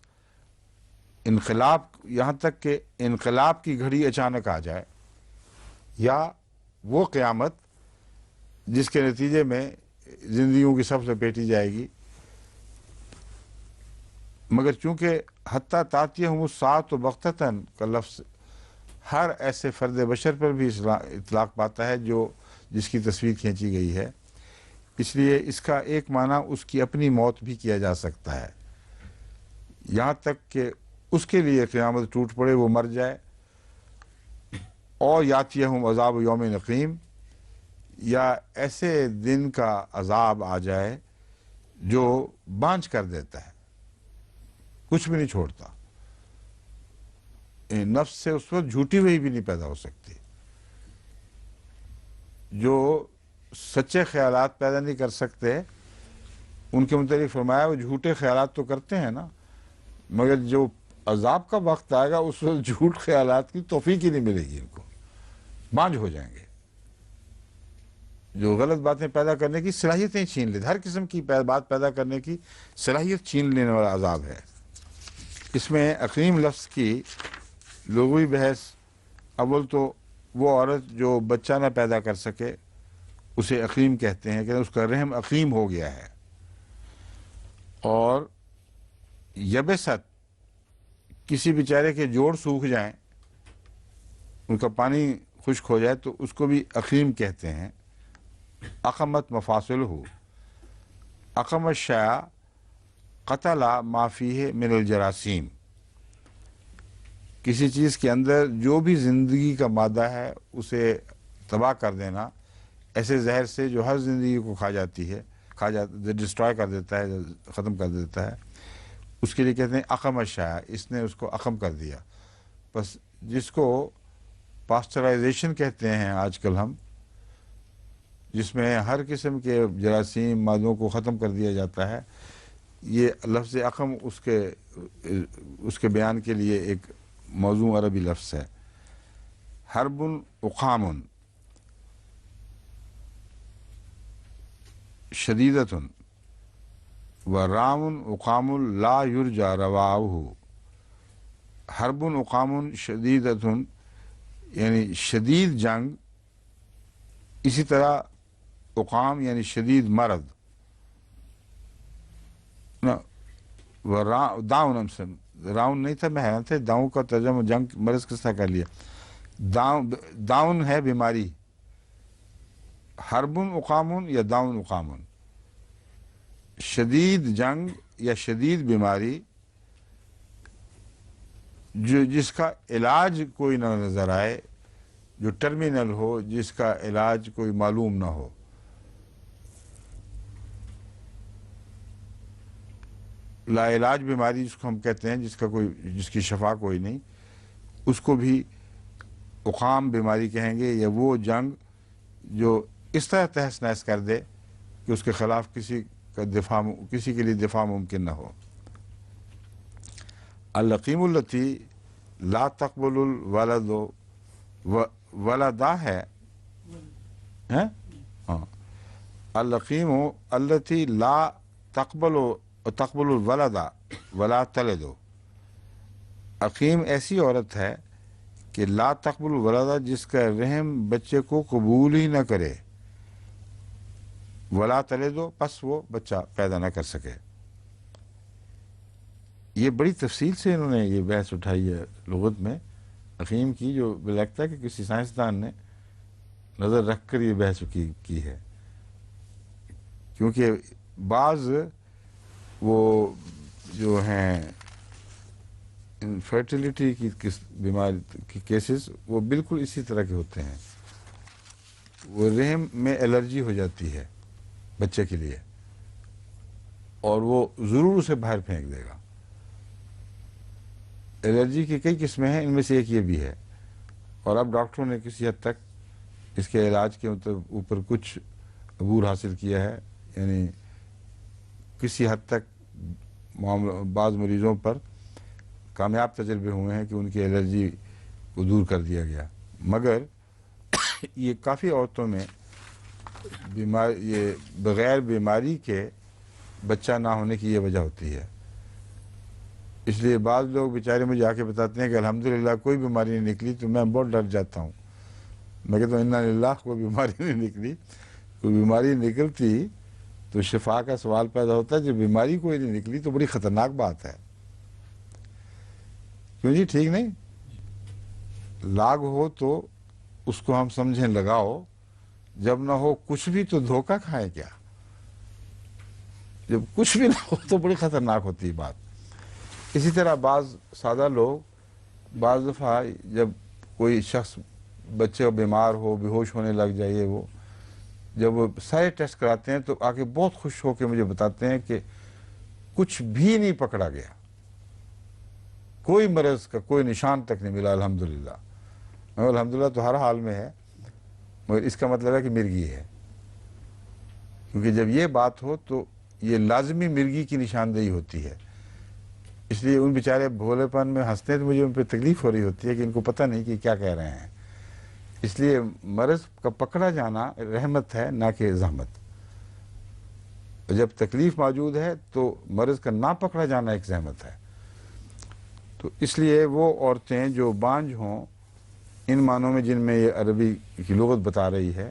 یہاں تک کہ انقلاب کی گھڑی اچانک آ جائے، یا وہ قیامت جس کے نتیجے میں زندگیوں کی سب سے پیٹی جائے گی. مگر چونکہ حتیٰ تأتیہم الساعۃ بغتۃ کا لفظ ہر ایسے فرد بشر پر بھی اطلاق پاتا ہے جس کی تصویر کھینچی گئی ہے، اس لیے اس کا ایک معنی اس کی اپنی موت بھی کیا جا سکتا ہے، یہاں تک کہ اس کے لیے قیامت ٹوٹ پڑے، وہ مر جائے. اور یاتیہم عذاب یوم نقیم، یا ایسے دن کا عذاب آ جائے جو بانجھ کر دیتا ہے، کچھ بھی نہیں چھوڑتا. نفس سے اس وقت جھوٹی ہوئی بھی نہیں پیدا ہو سکتی، جو سچے خیالات پیدا نہیں کر سکتے ان کے متعلق فرمایا وہ جھوٹے خیالات تو کرتے ہیں نا، مگر جو عذاب کا وقت آئے گا اس وقت جھوٹ خیالات کی توفیق ہی نہیں ملے گی، ان کو بانجھ ہو جائیں گے. جو غلط باتیں پیدا کرنے کی صلاحیتیں چھین لیتے، ہر قسم کی بات پیدا کرنے کی صلاحیت چھین لینے والا عذاب ہے. اس میں عقیم لفظ کی لغوی بحث، اول تو وہ عورت جو بچہ نہ پیدا کر سکے اسے عقیم کہتے ہیں کہ اس کا رحم عقیم ہو گیا ہے. اور یبست، کسی بیچارے کے جوڑ سوکھ جائیں، ان کا پانی خشک ہو جائے تو اس کو بھی عقیم کہتے ہیں. اقمت مفاصل ہو، اقم الشیء قتل ما فیہ من الجراثیم، کسی چیز کے اندر جو بھی زندگی کا مادہ ہے اسے تباہ کر دینا، ایسے زہر سے جو ہر زندگی کو ڈسٹرائے کر دیتا ہے، ختم کر دیتا ہے، اس کے لیے کہتے ہیں اقم الشیء، اس نے اس کو اقم کر دیا. بس جس کو پاسچرائزیشن کہتے ہیں آج کل ہم، جس میں ہر قسم کے جراثیم مادوں کو ختم کر دیا جاتا ہے، یہ لفظ اقم اس کے بیان کے لیے ایک موضوع عربی لفظ ہے. حرب اقام شدیدۃ و رام اقام لا یرجى رواؤہ. حرب اقام شدیدۃ یعنی شدید جنگ، اسی طرح اقام یعنی شدید مرض، راؤن نہیں تھا، میں حیران تھے داؤں کا ترجمہ جنگ مرض کس طرح کر لیا. داؤن ہے بیماری، حرب اقام یا داؤن اقام، شدید جنگ یا شدید بیماری. جس کا علاج کوئی نہ نظر آئے، جو ٹرمینل ہو، جس کا علاج کوئی معلوم نہ ہو. لا علاج بیماری جس کو ہم کہتے ہیں، جس کی شفا کوئی نہیں، اس کو بھی اقام بیماری کہیں گے، یا وہ جنگ جو اس طرح تہس نہس کر دے کہ اس کے خلاف کسی کے لیے دفاع ممکن نہ ہو. العقیم التی لا تقبل الولد ولدا ہے. ہاں، العقیم التی لا تقبل الولد ولا تلد. عقیم ایسی عورت ہے کہ لا تقبل الولد، جس کا رحم بچے کو قبول ہی نہ کرے، ولا تلد، پس وہ بچہ پیدا نہ کر سکے. یہ بڑی تفصیل سے انہوں نے یہ بحث اٹھائی ہے لغت میں عقیم کی، جو لگتا ہے کہ کسی سائنسدان نے نظر رکھ کر یہ بحث کی ہے. کیونکہ بعض وہ جو ہیں انفرٹیلیٹی کی بیماری کی کیسز، وہ بالکل اسی طرح کے ہوتے ہیں. وہ رحم میں الرجی ہو جاتی ہے بچے کے لیے، اور وہ ضرور اسے باہر پھینک دے گا. الرجی کی کئی قسمیں ہیں، ان میں سے ایک یہ بھی ہے. اور اب ڈاکٹروں نے کسی حد تک اس کے علاج کے اوپر کچھ عبور حاصل کیا ہے. یعنی کسی حد تک بعض مریضوں پر کامیاب تجربے ہوئے ہیں کہ ان کی الرجی کو دور کر دیا گیا. مگر یہ کافی عورتوں میں یہ بغیر بیماری کے بچہ نہ ہونے کی یہ وجہ ہوتی ہے. اس لیے بعض لوگ بیچارے مجھے آ کے بتاتے ہیں کہ الحمدللہ کوئی بیماری نہیں نکلی، تو میں بہت ڈر جاتا ہوں. میں کہتا ہوں انا للہ، کوئی بیماری نہیں نکلی. کوئی بیماری نکلتی تو شفا کا سوال پیدا ہوتا ہے. جب بیماری کوئی نہیں نکلی تو بڑی خطرناک بات ہے. کیوں جی؟ ٹھیک نہیں؟ لاگ ہو تو اس کو ہم سمجھیں لگاؤ، جب نہ ہو کچھ بھی تو دھوکہ کھائیں کیا؟ جب کچھ بھی نہ ہو تو بڑی خطرناک ہوتی ہے بات. اسی طرح بعض سادہ لوگ بعض دفعہ جب کوئی شخص بچے بیمار ہو، بے ہوش ہونے لگ جائے، وہ جب وہ سارے ٹیسٹ کراتے ہیں تو آگے بہت خوش ہو کے مجھے بتاتے ہیں کہ کچھ بھی نہیں پکڑا گیا، کوئی مرض کا کوئی نشان تک نہیں ملا. الحمدللہ. الحمدللہ تو ہر حال میں ہے، مگر اس کا مطلب ہے کہ مرگی ہے. کیونکہ جب یہ بات ہو تو یہ لازمی مرگی کی نشاندہی ہوتی ہے. اس لیے ان بیچارے بھولے پن میں ہنستے ہیں تو مجھے ان پہ تکلیف ہو رہی ہوتی ہے کہ ان کو پتہ نہیں کہ کیا کہہ رہے ہیں. اس لیے مرض کا پکڑا جانا رحمت ہے، نہ کہ زحمت. جب تکلیف موجود ہے تو مرض کا نہ پکڑا جانا ایک زحمت ہے. تو اس لیے وہ عورتیں جو بانجھ ہوں، ان معنوں میں جن میں یہ عربی کی لغت بتا رہی ہے،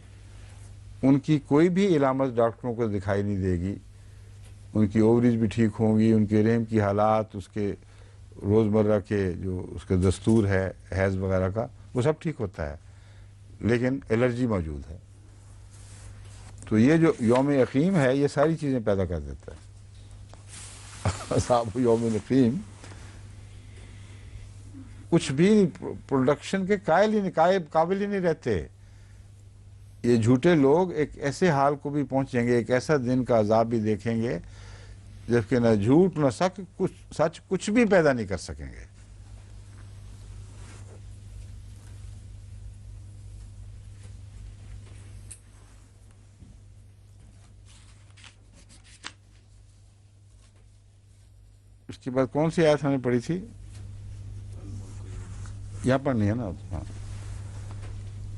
ان کی کوئی بھی علامت ڈاکٹروں کو دکھائی نہیں دے گی. ان کی اووریز بھی ٹھیک ہوں گی، ان کے رحم کی حالات، اس کے روزمرہ کے جو اس کا دستور ہے حیض وغیرہ کا، وہ سب ٹھیک ہوتا ہے، لیکن الرجی موجود ہے. تو یہ جو یوم عقیم ہے یہ ساری چیزیں پیدا کر دیتا ہے. صاحب یوم عقیم کچھ بھی پروڈکشن کے قابل ہی نہیں رہتے. یہ جھوٹے لوگ ایک ایسے حال کو بھی پہنچیں گے، ایک ایسا دن کا عذاب بھی دیکھیں گے جبکہ نہ جھوٹ نہ سچ کچھ بھی پیدا نہیں کر سکیں گے. اس کے بعد کون سی آیت ہم نے پڑھی تھی؟ یہاں پر نہیں ہے نا. ہاں،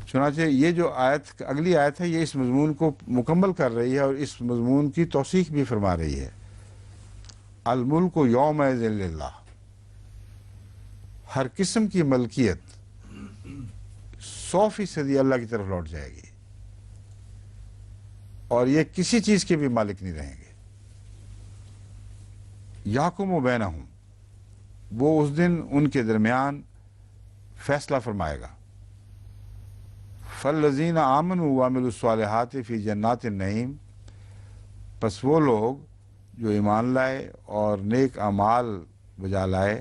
چنانچہ یہ جو آیت اگلی آیت ہے یہ اس مضمون کو مکمل کر رہی ہے اور اس مضمون کی توثیق بھی فرما رہی ہے. الملک یومئذ للہ، ہر قسم کی ملکیت 100% اللہ کی طرف لوٹ جائے گی، اور یہ کسی چیز کے بھی مالک نہیں رہیں گے. یحکم بینہم، وہ اس دن ان کے درمیان فیصلہ فرمائے گا. فالذین آمنوا وعملوا الصالحات فی جنات النعیم، پس وہ لوگ جو ایمان لائے اور نیک اعمال بجا لائے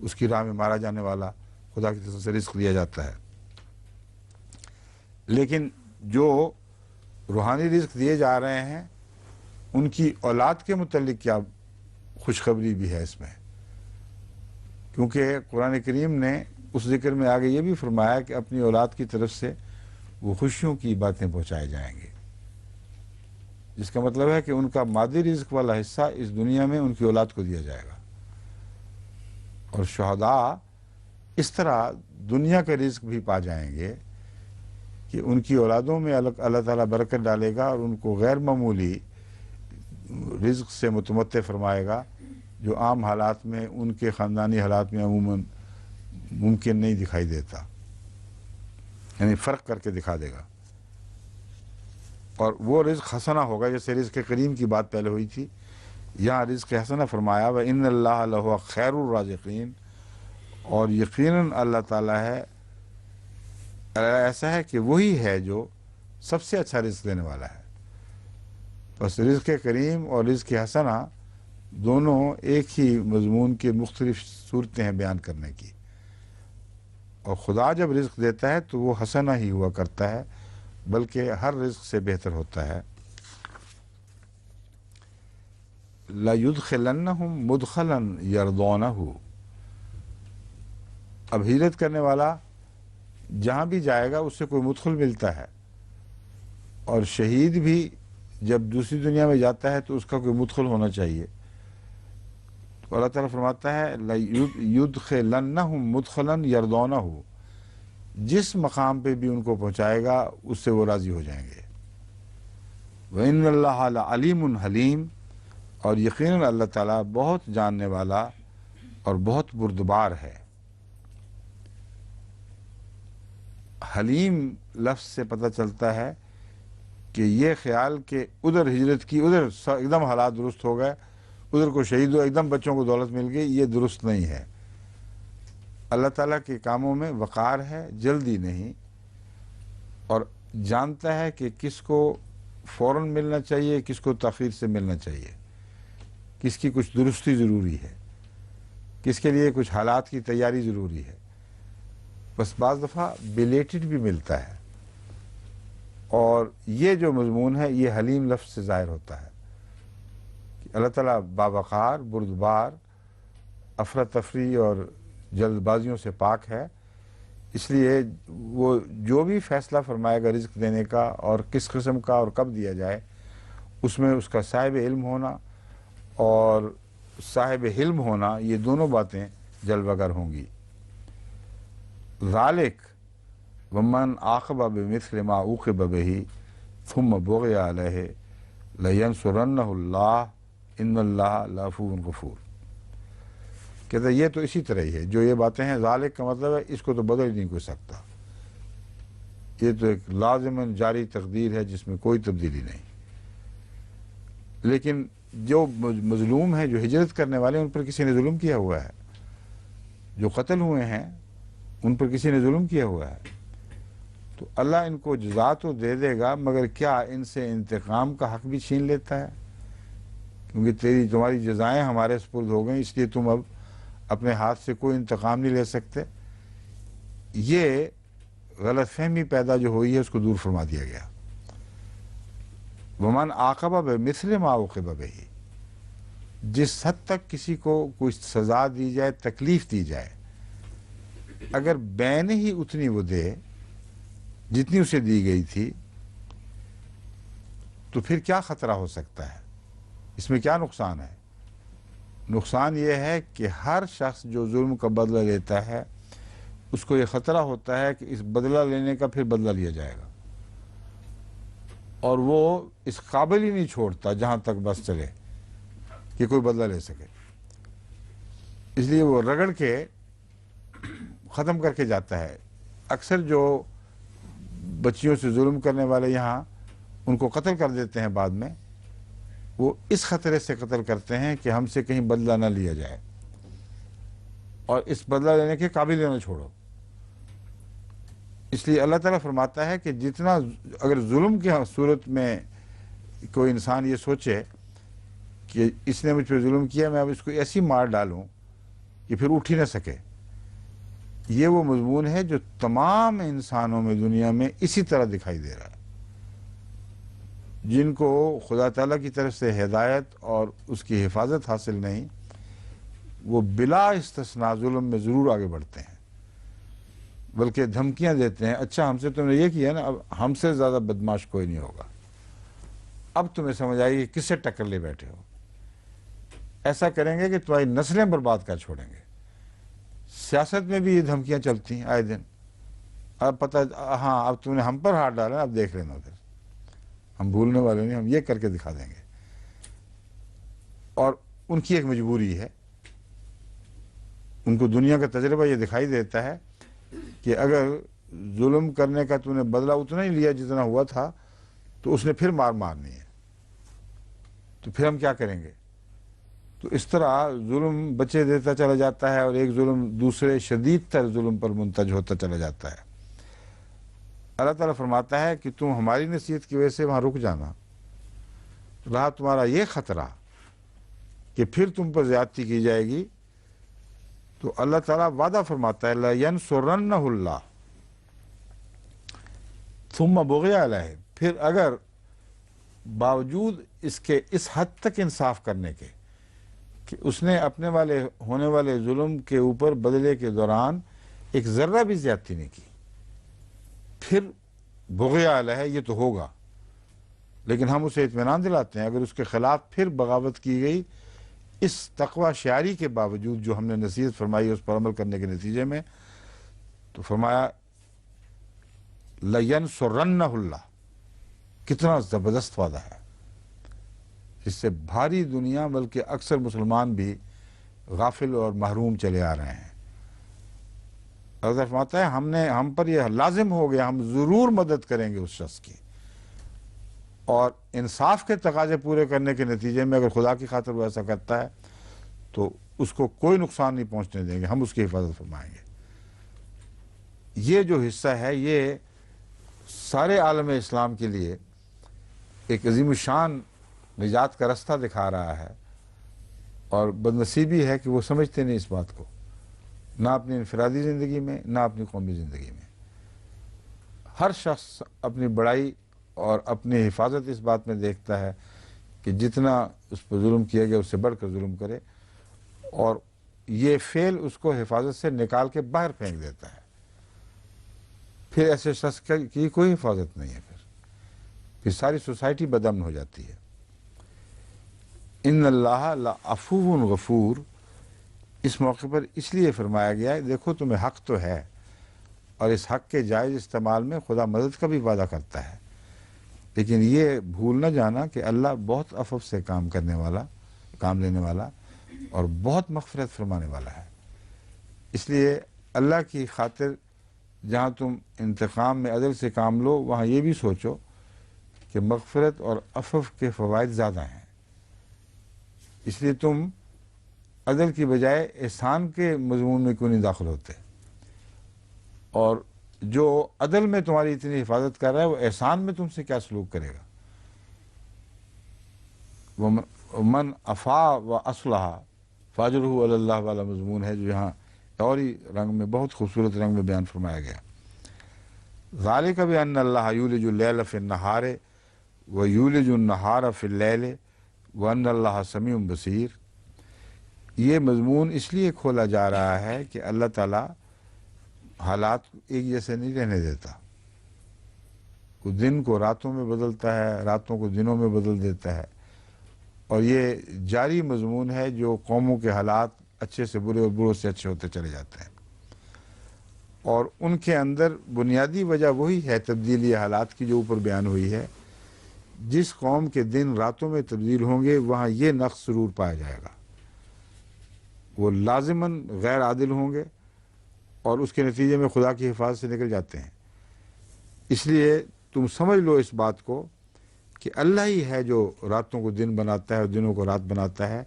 اس کی راہ میں مارا جانے والا خدا کی طرف سے رزق دیا جاتا ہے۔ لیکن جو روحانی رزق دیے جا رہے ہیں ان کی اولاد کے متعلق کیا خوشخبری بھی ہے اس میں، کیونکہ قرآن کریم نے اس ذکر میں آگے یہ بھی فرمایا کہ اپنی اولاد کی طرف سے وہ خوشیوں کی باتیں پہنچائے جائیں گے، جس کا مطلب ہے کہ ان کا مادی رزق والا حصہ اس دنیا میں ان کی اولاد کو دیا جائے گا، اور شہداء اس طرح دنیا کا رزق بھی پا جائیں گے کہ ان کی اولادوں میں اللہ تعالیٰ برکت ڈالے گا اور ان کو غیر معمولی رزق سے متمتع فرمائے گا، جو عام حالات میں ان کے خاندانی حالات میں عموماً ممکن نہیں دکھائی دیتا، یعنی فرق کر کے دکھا دے گا۔ اور وہ رزق حسنہ ہوگا، جیسے رزق کریم کی بات پہلے ہوئی تھی، یہاں رزق حسنہ فرمایا وَإِنَّ اللَّهَ لَهُوَ خَيْرُ الرَّازِقِينَ، اور یقیناً اللہ تعالیٰ ہے ایسا ہے کہ وہی ہے جو سب سے اچھا رزق دینے والا ہے۔ بس رزق کریم اور رزق حسنہ دونوں ایک ہی مضمون کے مختلف صورتیں ہیں بیان کرنے کی، اور خدا جب رزق دیتا ہے تو وہ حسنہ ہی ہوا کرتا ہے، بلکہ ہر رزق سے بہتر ہوتا ہے۔ لَيُدْخِلَنَّهُمْ مُدْخَلًا يَرْضَوْنَهُ، اب ہجرت کرنے والا جہاں بھی جائے گا اس سے کوئی مدخل ملتا ہے، اور شہید بھی جب دوسری دنیا میں جاتا ہے تو اس کا کوئی مدخل ہونا چاہیے، تو اللہ تعالیٰ فرماتا ہے يُدْخِلَنَّهُمْ مُدْخَلًا يَرْضَوْنَهُ، جس مقام پہ بھی ان کو پہنچائے گا اس سے وہ راضی ہو جائیں گے۔ وَإِنَّ اللَّهَ لَعَلِيمٌ حَلِيمٌ، اور یقیناً اللہ تعالیٰ بہت جاننے والا اور بہت بردبار ہے۔ حلیم لفظ سے پتہ چلتا ہے کہ یہ خیال کہ ادھر ہجرت کی، ادھر ایک دم حالات درست ہو گئے، ادھر کو شہید ہو، ایک دم بچوں کو دولت مل گئی، یہ درست نہیں ہے۔ اللہ تعالیٰ کے کاموں میں وقار ہے، جلدی نہیں، اور جانتا ہے کہ کس کو فوراً ملنا چاہیے، کس کو تاخیر سے ملنا چاہیے، کس کی کچھ درستی ضروری ہے، کس کے لیے کچھ حالات کی تیاری ضروری ہے۔ بس بعض دفعہ بیلیٹڈ بھی ملتا ہے، اور یہ جو مضمون ہے یہ حلیم لفظ سے ظاہر ہوتا ہے کہ اللہ تعالیٰ باوقار، بردبار، افراتفری اور جلد بازیوں سے پاک ہے، اس لیے وہ جو بھی فیصلہ فرمائے گا رزق دینے کا اور کس قسم کا اور کب دیا جائے، اس میں اس کا صاحب علم ہونا اور صاحب حلم ہونا، یہ دونوں باتیں جلوہ گر ہوں گی۔ ذالک ومن عاقب بمثل ما عوقب به ثم بغی علیہ لینصرنہ اللہ ان اللہ لعفو غفور، کہتا ہے یہ تو اسی طرح ہی ہے، جو یہ باتیں ہیں ذالک کا مطلب ہے اس کو تو بدل ہی نہیں کوئی سکتا، یہ تو ایک لازماً جاری تقدیر ہے جس میں کوئی تبدیلی نہیں۔ لیکن جو مظلوم ہیں، جو ہجرت کرنے والے، ان پر کسی نے ظلم کیا ہوا ہے، جو قتل ہوئے ہیں ان پر کسی نے ظلم کیا ہوا ہے، تو اللہ ان کو جزا تو دے دے گا، مگر کیا ان سے انتقام کا حق بھی چھین لیتا ہے؟ کیونکہ تمہاری جزائیں ہمارے سپرد ہو گئیں، اس لیے تم اب اپنے ہاتھ سے کوئی انتقام نہیں لے سکتے۔ یہ غلط فہمی پیدا جو ہوئی ہے اس کو دور فرما دیا گیا۔ ومن عاقب بمثل ما عوقب بہ، جس حد تک کسی کو کوئی سزا دی جائے، تکلیف دی جائے، اگر بین ہی اتنی وہ دے جتنی اسے دی گئی تھی، تو پھر کیا خطرہ ہو سکتا ہے؟ اس میں کیا نقصان ہے؟ نقصان یہ ہے کہ ہر شخص جو ظلم کا بدلہ لیتا ہے اس کو یہ خطرہ ہوتا ہے کہ اس بدلہ لینے کا پھر بدلہ لیا جائے گا، اور وہ اس قابل ہی نہیں چھوڑتا جہاں تک بس چلے کہ کوئی بدلہ لے سکے، اس لیے وہ رگڑ کے ختم کر کے جاتا ہے۔ اکثر جو بچیوں سے ظلم کرنے والے یہاں ان کو قتل کر دیتے ہیں بعد میں، وہ اس خطرے سے قتل کرتے ہیں کہ ہم سے کہیں بدلہ نہ لیا جائے، اور اس بدلہ لینے کے قابل نہ چھوڑو۔ اس لیے اللہ تعالیٰ فرماتا ہے کہ جتنا اگر ظلم کی صورت میں کوئی انسان یہ سوچے کہ اس نے مجھ پہ ظلم کیا، میں اب اس کو ایسی مار ڈالوں کہ پھر اٹھ ہی نہ سکے۔ یہ وہ مضمون ہے جو تمام انسانوں میں دنیا میں اسی طرح دکھائی دے رہا ہے، جن کو خدا تعالیٰ کی طرف سے ہدایت اور اس کی حفاظت حاصل نہیں، وہ بلا استثناء ظلم میں ضرور آگے بڑھتے ہیں، بلکہ دھمکیاں دیتے ہیں، اچھا ہم سے تم نے یہ کیا نا، اب ہم سے زیادہ بدماش کوئی نہیں ہوگا، اب تمہیں سمجھ آئی کہ کس سے ٹکر لے بیٹھے ہو۔ ایسا کریں گے کہ تمہاری نسلیں برباد کر چھوڑیں گے۔ سیاست میں بھی یہ دھمکیاں چلتی ہیں آئے دن، اب پتہ، ہاں اب تم نے ہم پر ہاتھ ڈالا، اب دیکھ لینا ادھر، ہم بھولنے والے نہیں، ہم یہ کر کے دکھا دیں گے۔ اور ان کی ایک مجبوری ہے، ان کو دنیا کا تجربہ یہ دکھائی دیتا ہے کہ اگر ظلم کرنے کا تو نے بدلہ اتنا ہی لیا جتنا ہوا تھا تو اس نے پھر مار مارنی ہے، تو پھر ہم کیا کریں گے؟ تو اس طرح ظلم بچے دیتا چلا جاتا ہے، اور ایک ظلم دوسرے شدید تر ظلم پر منتج ہوتا چلا جاتا ہے۔ اللہ تعالیٰ فرماتا ہے کہ تم ہماری نصیحت کی وجہ سے وہاں رک جانا، رہا تمہارا یہ خطرہ کہ پھر تم پر زیادتی کی جائے گی، تو اللہ تعالیٰ وعدہ فرماتا ہے لَيَنْصُرَنَّهُ اللَّهُ ثُمَّ بُغِيَ عَلَيْهِ، پھر اگر باوجود اس کے اس حد تک انصاف کرنے کے کہ اس نے اپنے والے ہونے والے ظلم کے اوپر بدلے کے دوران ایک ذرہ بھی زیادتی نہیں کی، پھر بغیہ علیہ یہ تو ہوگا، لیکن ہم اسے اطمینان دلاتے ہیں اگر اس کے خلاف پھر بغاوت کی گئی اس تقوی شعاری کے باوجود جو ہم نے نصیحت فرمائی اس پر عمل کرنے کے نتیجے میں، تو فرمایا لَيَنْصُرَنَّهُ اللَّهُ، کتنا زبردست وعدہ ہے، اس سے بھاری دنیا بلکہ اکثر مسلمان بھی غافل اور محروم چلے آ رہے ہیں۔ حضرت فرماتا ہے ہم پر یہ لازم ہو گیا، ہم ضرور مدد کریں گے اس شخص کی، اور انصاف کے تقاضے پورے کرنے کے نتیجے میں اگر خدا کی خاطر وہ ایسا کرتا ہے تو اس کو کوئی نقصان نہیں پہنچنے دیں گے، ہم اس کی حفاظت فرمائیں گے۔ یہ جو حصہ ہے یہ سارے عالم اسلام کے لیے ایک عظیم الشان نجات کا رستہ دکھا رہا ہے، اور بدنصیبی ہے کہ وہ سمجھتے نہیں اس بات کو، نہ اپنی انفرادی زندگی میں نہ اپنی قومی زندگی میں۔ ہر شخص اپنی بڑائی اور اپنی حفاظت اس بات میں دیکھتا ہے کہ جتنا اس پر ظلم کیا گیا اس سے بڑھ کر ظلم کرے، اور یہ فعل اس کو حفاظت سے نکال کے باہر پھینک دیتا ہے، پھر ایسے شخص کی کوئی حفاظت نہیں ہے، پھر ساری سوسائٹی بدامن ہو جاتی ہے۔ ان اللہ لعفو غفور، اس موقع پر اس لیے فرمایا گیا ہے دیکھو تمہیں حق تو ہے، اور اس حق کے جائز استعمال میں خدا مدد کا بھی وعدہ کرتا ہے، لیکن یہ بھول نہ جانا کہ اللہ بہت عفو سے کام لینے والا اور بہت مغفرت فرمانے والا ہے۔ اس لیے اللہ کی خاطر جہاں تم انتقام میں عدل سے کام لو، وہاں یہ بھی سوچو کہ مغفرت اور عفو کے فوائد زیادہ ہیں، اس لیے تم عدل کی بجائے احسان کے مضمون میں کیوں نہیں داخل ہوتے، اور جو عدل میں تمہاری اتنی حفاظت کر رہا ہے وہ احسان میں تم سے کیا سلوک کرے گا۔ وَمَنْ عَفَا وَأَصْلَحَ فَأَجْرُهُ عَلَى اللَّهِ والا مضمون ہے جو یہاں اور ہی رنگ میں، بہت خوبصورت رنگ میں بیان فرمایا گیا۔ ذَلِكَ بِأَنَّ اللَّهَ يُولِجُ اللَّيْلَ فِي النَّهَارِ وَيُولِجُ النَّهَارَ فِي اللَّيْلِ وَأَنَّ اللَّهَ سَمِيعٌ بَصِيرٌ۔ یہ مضمون اس لیے کھولا جا رہا ہے کہ اللہ تعالیٰ حالات ایک جیسے نہیں رہنے دیتا، وہ دن کو راتوں میں بدلتا ہے، راتوں کو دنوں میں بدل دیتا ہے، اور یہ جاری مضمون ہے جو قوموں کے حالات اچھے سے برے اور بروں سے اچھے ہوتے چلے جاتے ہیں، اور ان کے اندر بنیادی وجہ وہی ہے تبدیلی حالات کی جو اوپر بیان ہوئی ہے۔ جس قوم کے دن راتوں میں تبدیل ہوں گے وہاں یہ نقص ضرور پایا جائے گا، وہ لازماً غیر عادل ہوں گے اور اس کے نتیجے میں خدا کی حفاظت سے نکل جاتے ہیں۔ اس لیے تم سمجھ لو اس بات کو کہ اللہ ہی ہے جو راتوں کو دن بناتا ہے اور دنوں کو رات بناتا ہے۔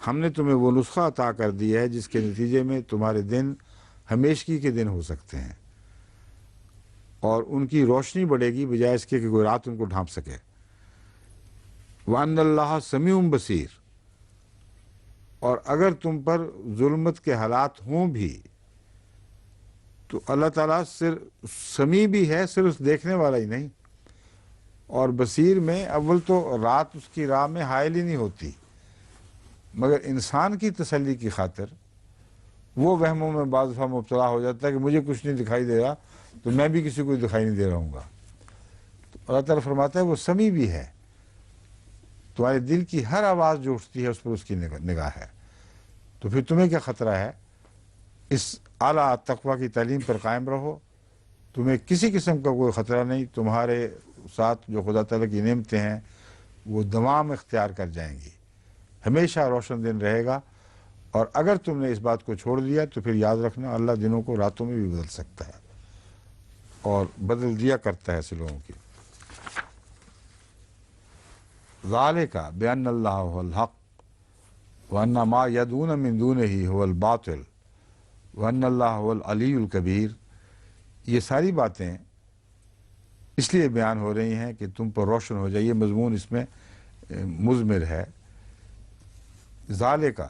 ہم نے تمہیں وہ نسخہ عطا کر دیا ہے جس کے نتیجے میں تمہارے دن ہمیشگی کے دن ہو سکتے ہیں، اور ان کی روشنی بڑھے گی بجائے اس کے کہ کوئی رات ان کو ڈھانپ سکے۔ وَأَنَّ اللَّهَ سَمِيعٌ بَصِيرٌ، اور اگر تم پر ظلمت کے حالات ہوں بھی تو اللہ تعالیٰ صرف سمیع بھی ہے، صرف دیکھنے والا ہی نہیں، اور بصیر میں اول تو رات اس کی راہ میں حائل ہی نہیں ہوتی، مگر انسان کی تسلی کی خاطر وہ وہموں میں بعض دفعہ مبتلا ہو جاتا ہے کہ مجھے کچھ نہیں دکھائی دے رہا تو میں بھی کسی کو دکھائی نہیں دے رہا ہوں گا. تو اللہ تعالیٰ فرماتا ہے وہ سمیع بھی ہے، تمہارے دل کی ہر آواز جو اٹھتی ہے اس پر اس کی نگاہ ہے. تو پھر تمہیں کیا خطرہ ہے؟ اس اعلیٰ تقویٰ کی تعلیم پر قائم رہو، تمہیں کسی قسم کا کوئی خطرہ نہیں. تمہارے ساتھ جو خدا تعالیٰ کی نعمتیں ہیں وہ دوام اختیار کر جائیں گی، ہمیشہ روشن دن رہے گا. اور اگر تم نے اس بات کو چھوڑ دیا تو پھر یاد رکھنا اللہ دنوں کو راتوں میں بھی بدل سکتا ہے اور بدل دیا کرتا ہے ایسے لوگوں کی. ذالک بأن اللہ هو الحق وأن ما يدعون من دونه هو الباطل وأن اللہ هو العلی الکبیر. یہ ساری باتیں اس لیے بیان ہو رہی ہیں کہ تم پر روشن ہو جائے. یہ مضمون اس میں مضمر ہے. ذالک،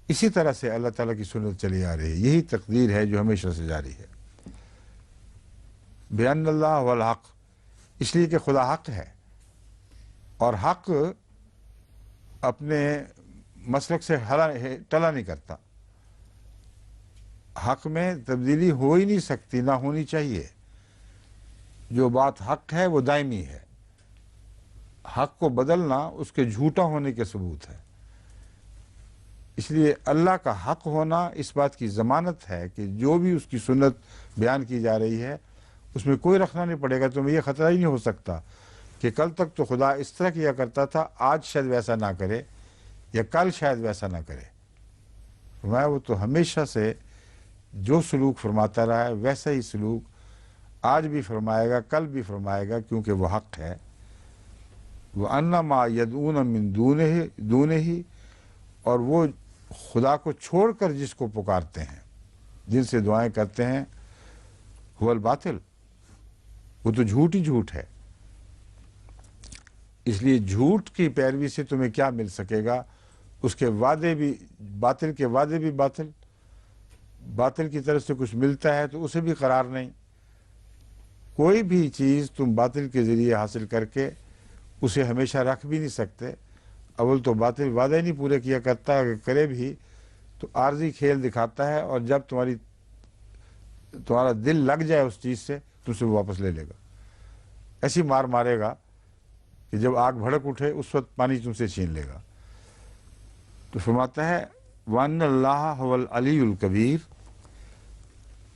اسی طرح سے اللہ تعالیٰ کی سنت چلی آ رہی ہے، یہی تقدیر ہے جو ہمیشہ سے جاری ہے. بأن اللہ هو الحق، اس لیے کہ خدا حق ہے، اور حق اپنے مسلک سے ٹلا نہیں کرتا. حق میں تبدیلی ہو ہی نہیں سکتی، نہ ہونی چاہیے. جو بات حق ہے وہ دائمی ہے. حق کو بدلنا اس کے جھوٹا ہونے کے ثبوت ہے. اس لیے اللہ کا حق ہونا اس بات کی ضمانت ہے کہ جو بھی اس کی سنت بیان کی جا رہی ہے اس میں کوئی رکھنا نہیں پڑے گا. تمہیں یہ خطرہ ہی نہیں ہو سکتا کہ کل تک تو خدا اس طرح کیا کرتا تھا، آج شاید ویسا نہ کرے، یا کل شاید ویسا نہ کرے. فرمایا وہ تو ہمیشہ سے جو سلوک فرماتا رہا ہے ویسا ہی سلوک آج بھی فرمائے گا، کل بھی فرمائے گا، کیونکہ وہ حق ہے. وَأَنَّ مَا يَدْعُونَ مِن دُونِهِ، اور وہ خدا کو چھوڑ کر جس کو پکارتے ہیں، جن سے دعائیں کرتے ہیں، هو الباطل، وہ تو جھوٹ ہی جھوٹ ہے. اس لیے جھوٹ کی پیروی سے تمہیں کیا مل سکے گا؟ اس کے وعدے بھی باطل، کے وعدے بھی باطل، باطل کی طرف سے کچھ ملتا ہے تو اسے بھی قرار نہیں. کوئی بھی چیز تم باطل کے ذریعے حاصل کر کے اسے ہمیشہ رکھ بھی نہیں سکتے. اول تو باطل وعدے نہیں پورے کیا کرتا، اگر کرے بھی تو عارضی کھیل دکھاتا ہے، اور جب تمہارا دل لگ جائے اس چیز سے تم سے وہ واپس لے لے گا. ایسی مار مارے گا کہ جب آگ بھڑک اٹھے اس وقت پانی تم سے چھین لے گا. تو فرماتا ہے وَأَنَّ اللَّهَ هُوَ الْعَلِيُّ الْكَبِيرُ،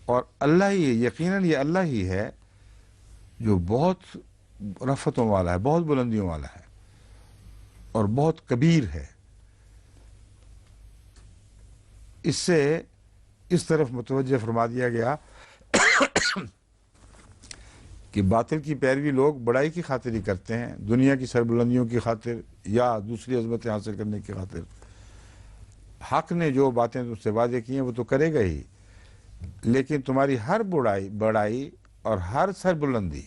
اور اللہ ہی، یقیناً یہ اللہ ہی ہے جو بہت رفتوں والا ہے، بہت بلندیوں والا ہے، اور بہت کبیر ہے. اس سے اس طرف متوجہ فرما دیا گیا کہ باطل کی پیروی لوگ بڑائی کی خاطر ہی کرتے ہیں، دنیا کی سربلندیوں کی خاطر یا دوسری عظمتیں حاصل کرنے کی خاطر. حق نے جو باتیں تم سے وعدے کی ہیں وہ تو کرے گا ہی، لیکن تمہاری ہر بڑائی اور ہر سربلندی،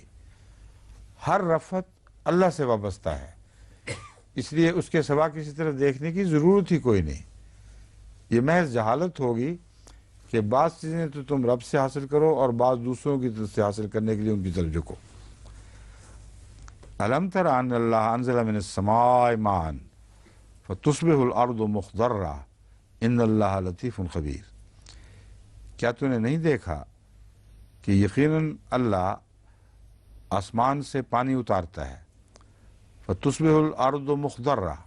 ہر رفعت اللہ سے وابستہ ہے. اس لیے اس کے سوا کسی طرف دیکھنے کی ضرورت ہی کوئی نہیں. یہ محض جہالت ہوگی کہ بعض چیزیں تو تم رب سے حاصل کرو اور بعض دوسروں کی طرف سے حاصل کرنے کے لیے ان کی طرف جھکو. أَلَمْ تَرَ أَنَّ اللَّهَ أَنزَلَ مِنَ السَّمَاءِ مَاءً فَتُصْبِحُ الْأَرْضُ مُخْضَرَّةً إِنَّ اللَّهَ لَطِيفٌ خَبِيرٌ. کیا تو نے نہیں دیکھا کہ یقیناً اللہ آسمان سے پانی اتارتا ہے، فَتُصْبِحُ الْأَرْضُ مُخْضَرَّةً،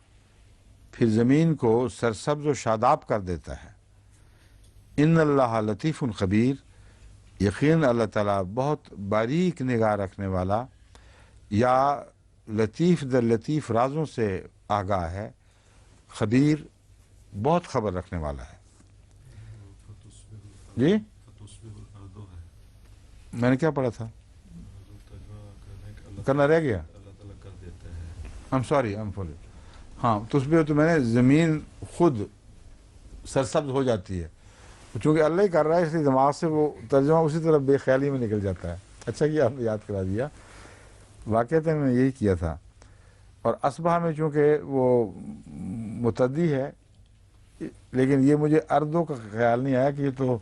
پھر زمین کو سرسبز و شاداب کر دیتا ہے. ان اللہ لطیف خبیر، یقین اللہ تعالیٰ بہت باریک نگاہ رکھنے والا، یا لطیف در لطیف رازوں سے آگاہ ہے، خبیر بہت خبر رکھنے والا ہے. جی میں نے کیا پڑھا تھا؟ کرنا رہ گیا. I'm sorry. ہاں تصبح تو میں نے زمین خود سرسبز ہو جاتی ہے، چونکہ اللہ ہی کر رہا ہے اس لیے دماغ سے وہ ترجمہ اسی طرف بے خیالی میں نکل جاتا ہے. اچھا کیا آپ نے یاد کرا دیا، واقعتاً میں نے یہی کیا تھا. اور اصبح میں چونکہ وہ متعدی ہے لیکن یہ مجھے اردوں کا خیال نہیں آیا کہ یہ تو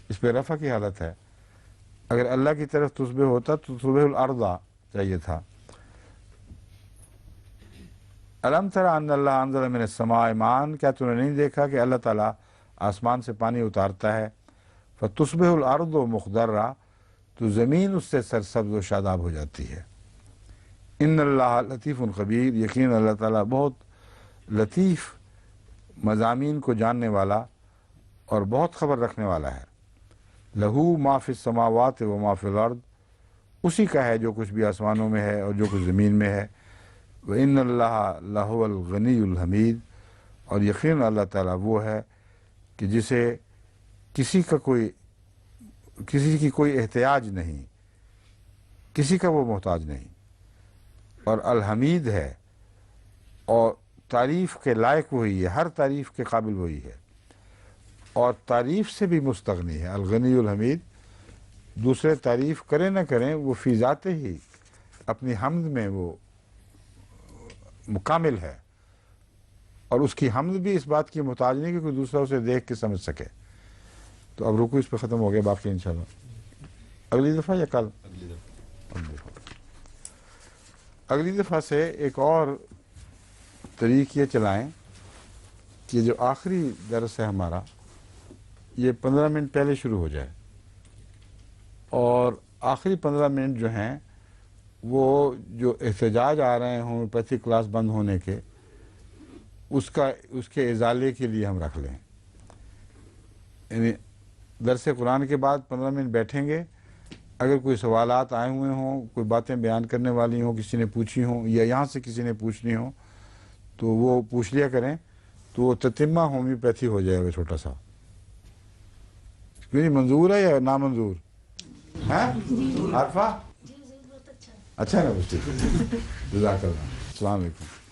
اس پہ رفع کی حالت ہے. اگر اللہ کی طرف تصبح ہوتا تو تصبح الارض چاہیے تھا. الم تر ان اللہ انزل من السماء ماء، کیا تم نے نہیں دیکھا کہ اللہ تعالیٰ آسمان سے پانی اتارتا ہے. فتصبح الارض مخضرہ، تو زمین اس سے سرسبز و شاداب ہو جاتی ہے. ان اللہ لطیف خبیر، یقین اللہ تعالیٰ بہت لطیف، مضامین کو جاننے والا اور بہت خبر رکھنے والا ہے. لہو ما فی السماوات و ما فی الارض، اسی کا ہے جو کچھ بھی آسمانوں میں ہے اور جو کچھ زمین میں ہے. وَإِنَّ اللَّهَ لَهُوَ الْغَنِيُّ الْحَمِيدُ، اور یقین اللہ تعالیٰ وہ ہے کہ جسے کسی کی کوئی احتیاج نہیں، کسی کا وہ محتاج نہیں، اور الحمید ہے، اور تعریف کے لائق وہی ہے، ہر تعریف کے قابل وہی ہے، اور تعریف سے بھی مستغنی ہے. الغنی الحمید، دوسرے تعریف کریں نہ کریں وہ فی ذات ہی اپنی حمد میں وہ مکامل ہے، اور اس کی حمد بھی اس بات کی محتاج نہیں کہ کوئی دوسرا اسے دیکھ کے سمجھ سکے. تو اب رکو اس پہ ختم ہو گیا، باقی انشاءاللہ اگلی دفعہ یا کل؟ اگلی دفعہ سے ایک اور طریق یہ چلائیں کہ جو آخری درس ہے ہمارا یہ 15 منٹ پہلے شروع ہو جائے، اور آخری 15 منٹ جو ہیں وہ جو احتجاج آ رہے ہیں ہومیوپیتھی کلاس بند ہونے کے، اس کے ازالے کے لیے ہم رکھ لیں. یعنی درس قرآن کے بعد 15 منٹ بیٹھیں گے، اگر کوئی سوالات آئے ہوئے ہوں، کوئی باتیں بیان کرنے والی ہوں، کسی نے پوچھی ہوں یا یہاں سے کسی نے پوچھنی ہوں تو وہ پوچھ لیا کریں، تو وہ تتمہ ہومیوپیتھی ہو جائے گا چھوٹا سا. کیوں منظور ہے یا نامنظور ہے؟ عارفہ اچھا ہے نا؟ جزاک اللہ. السلام علیکم.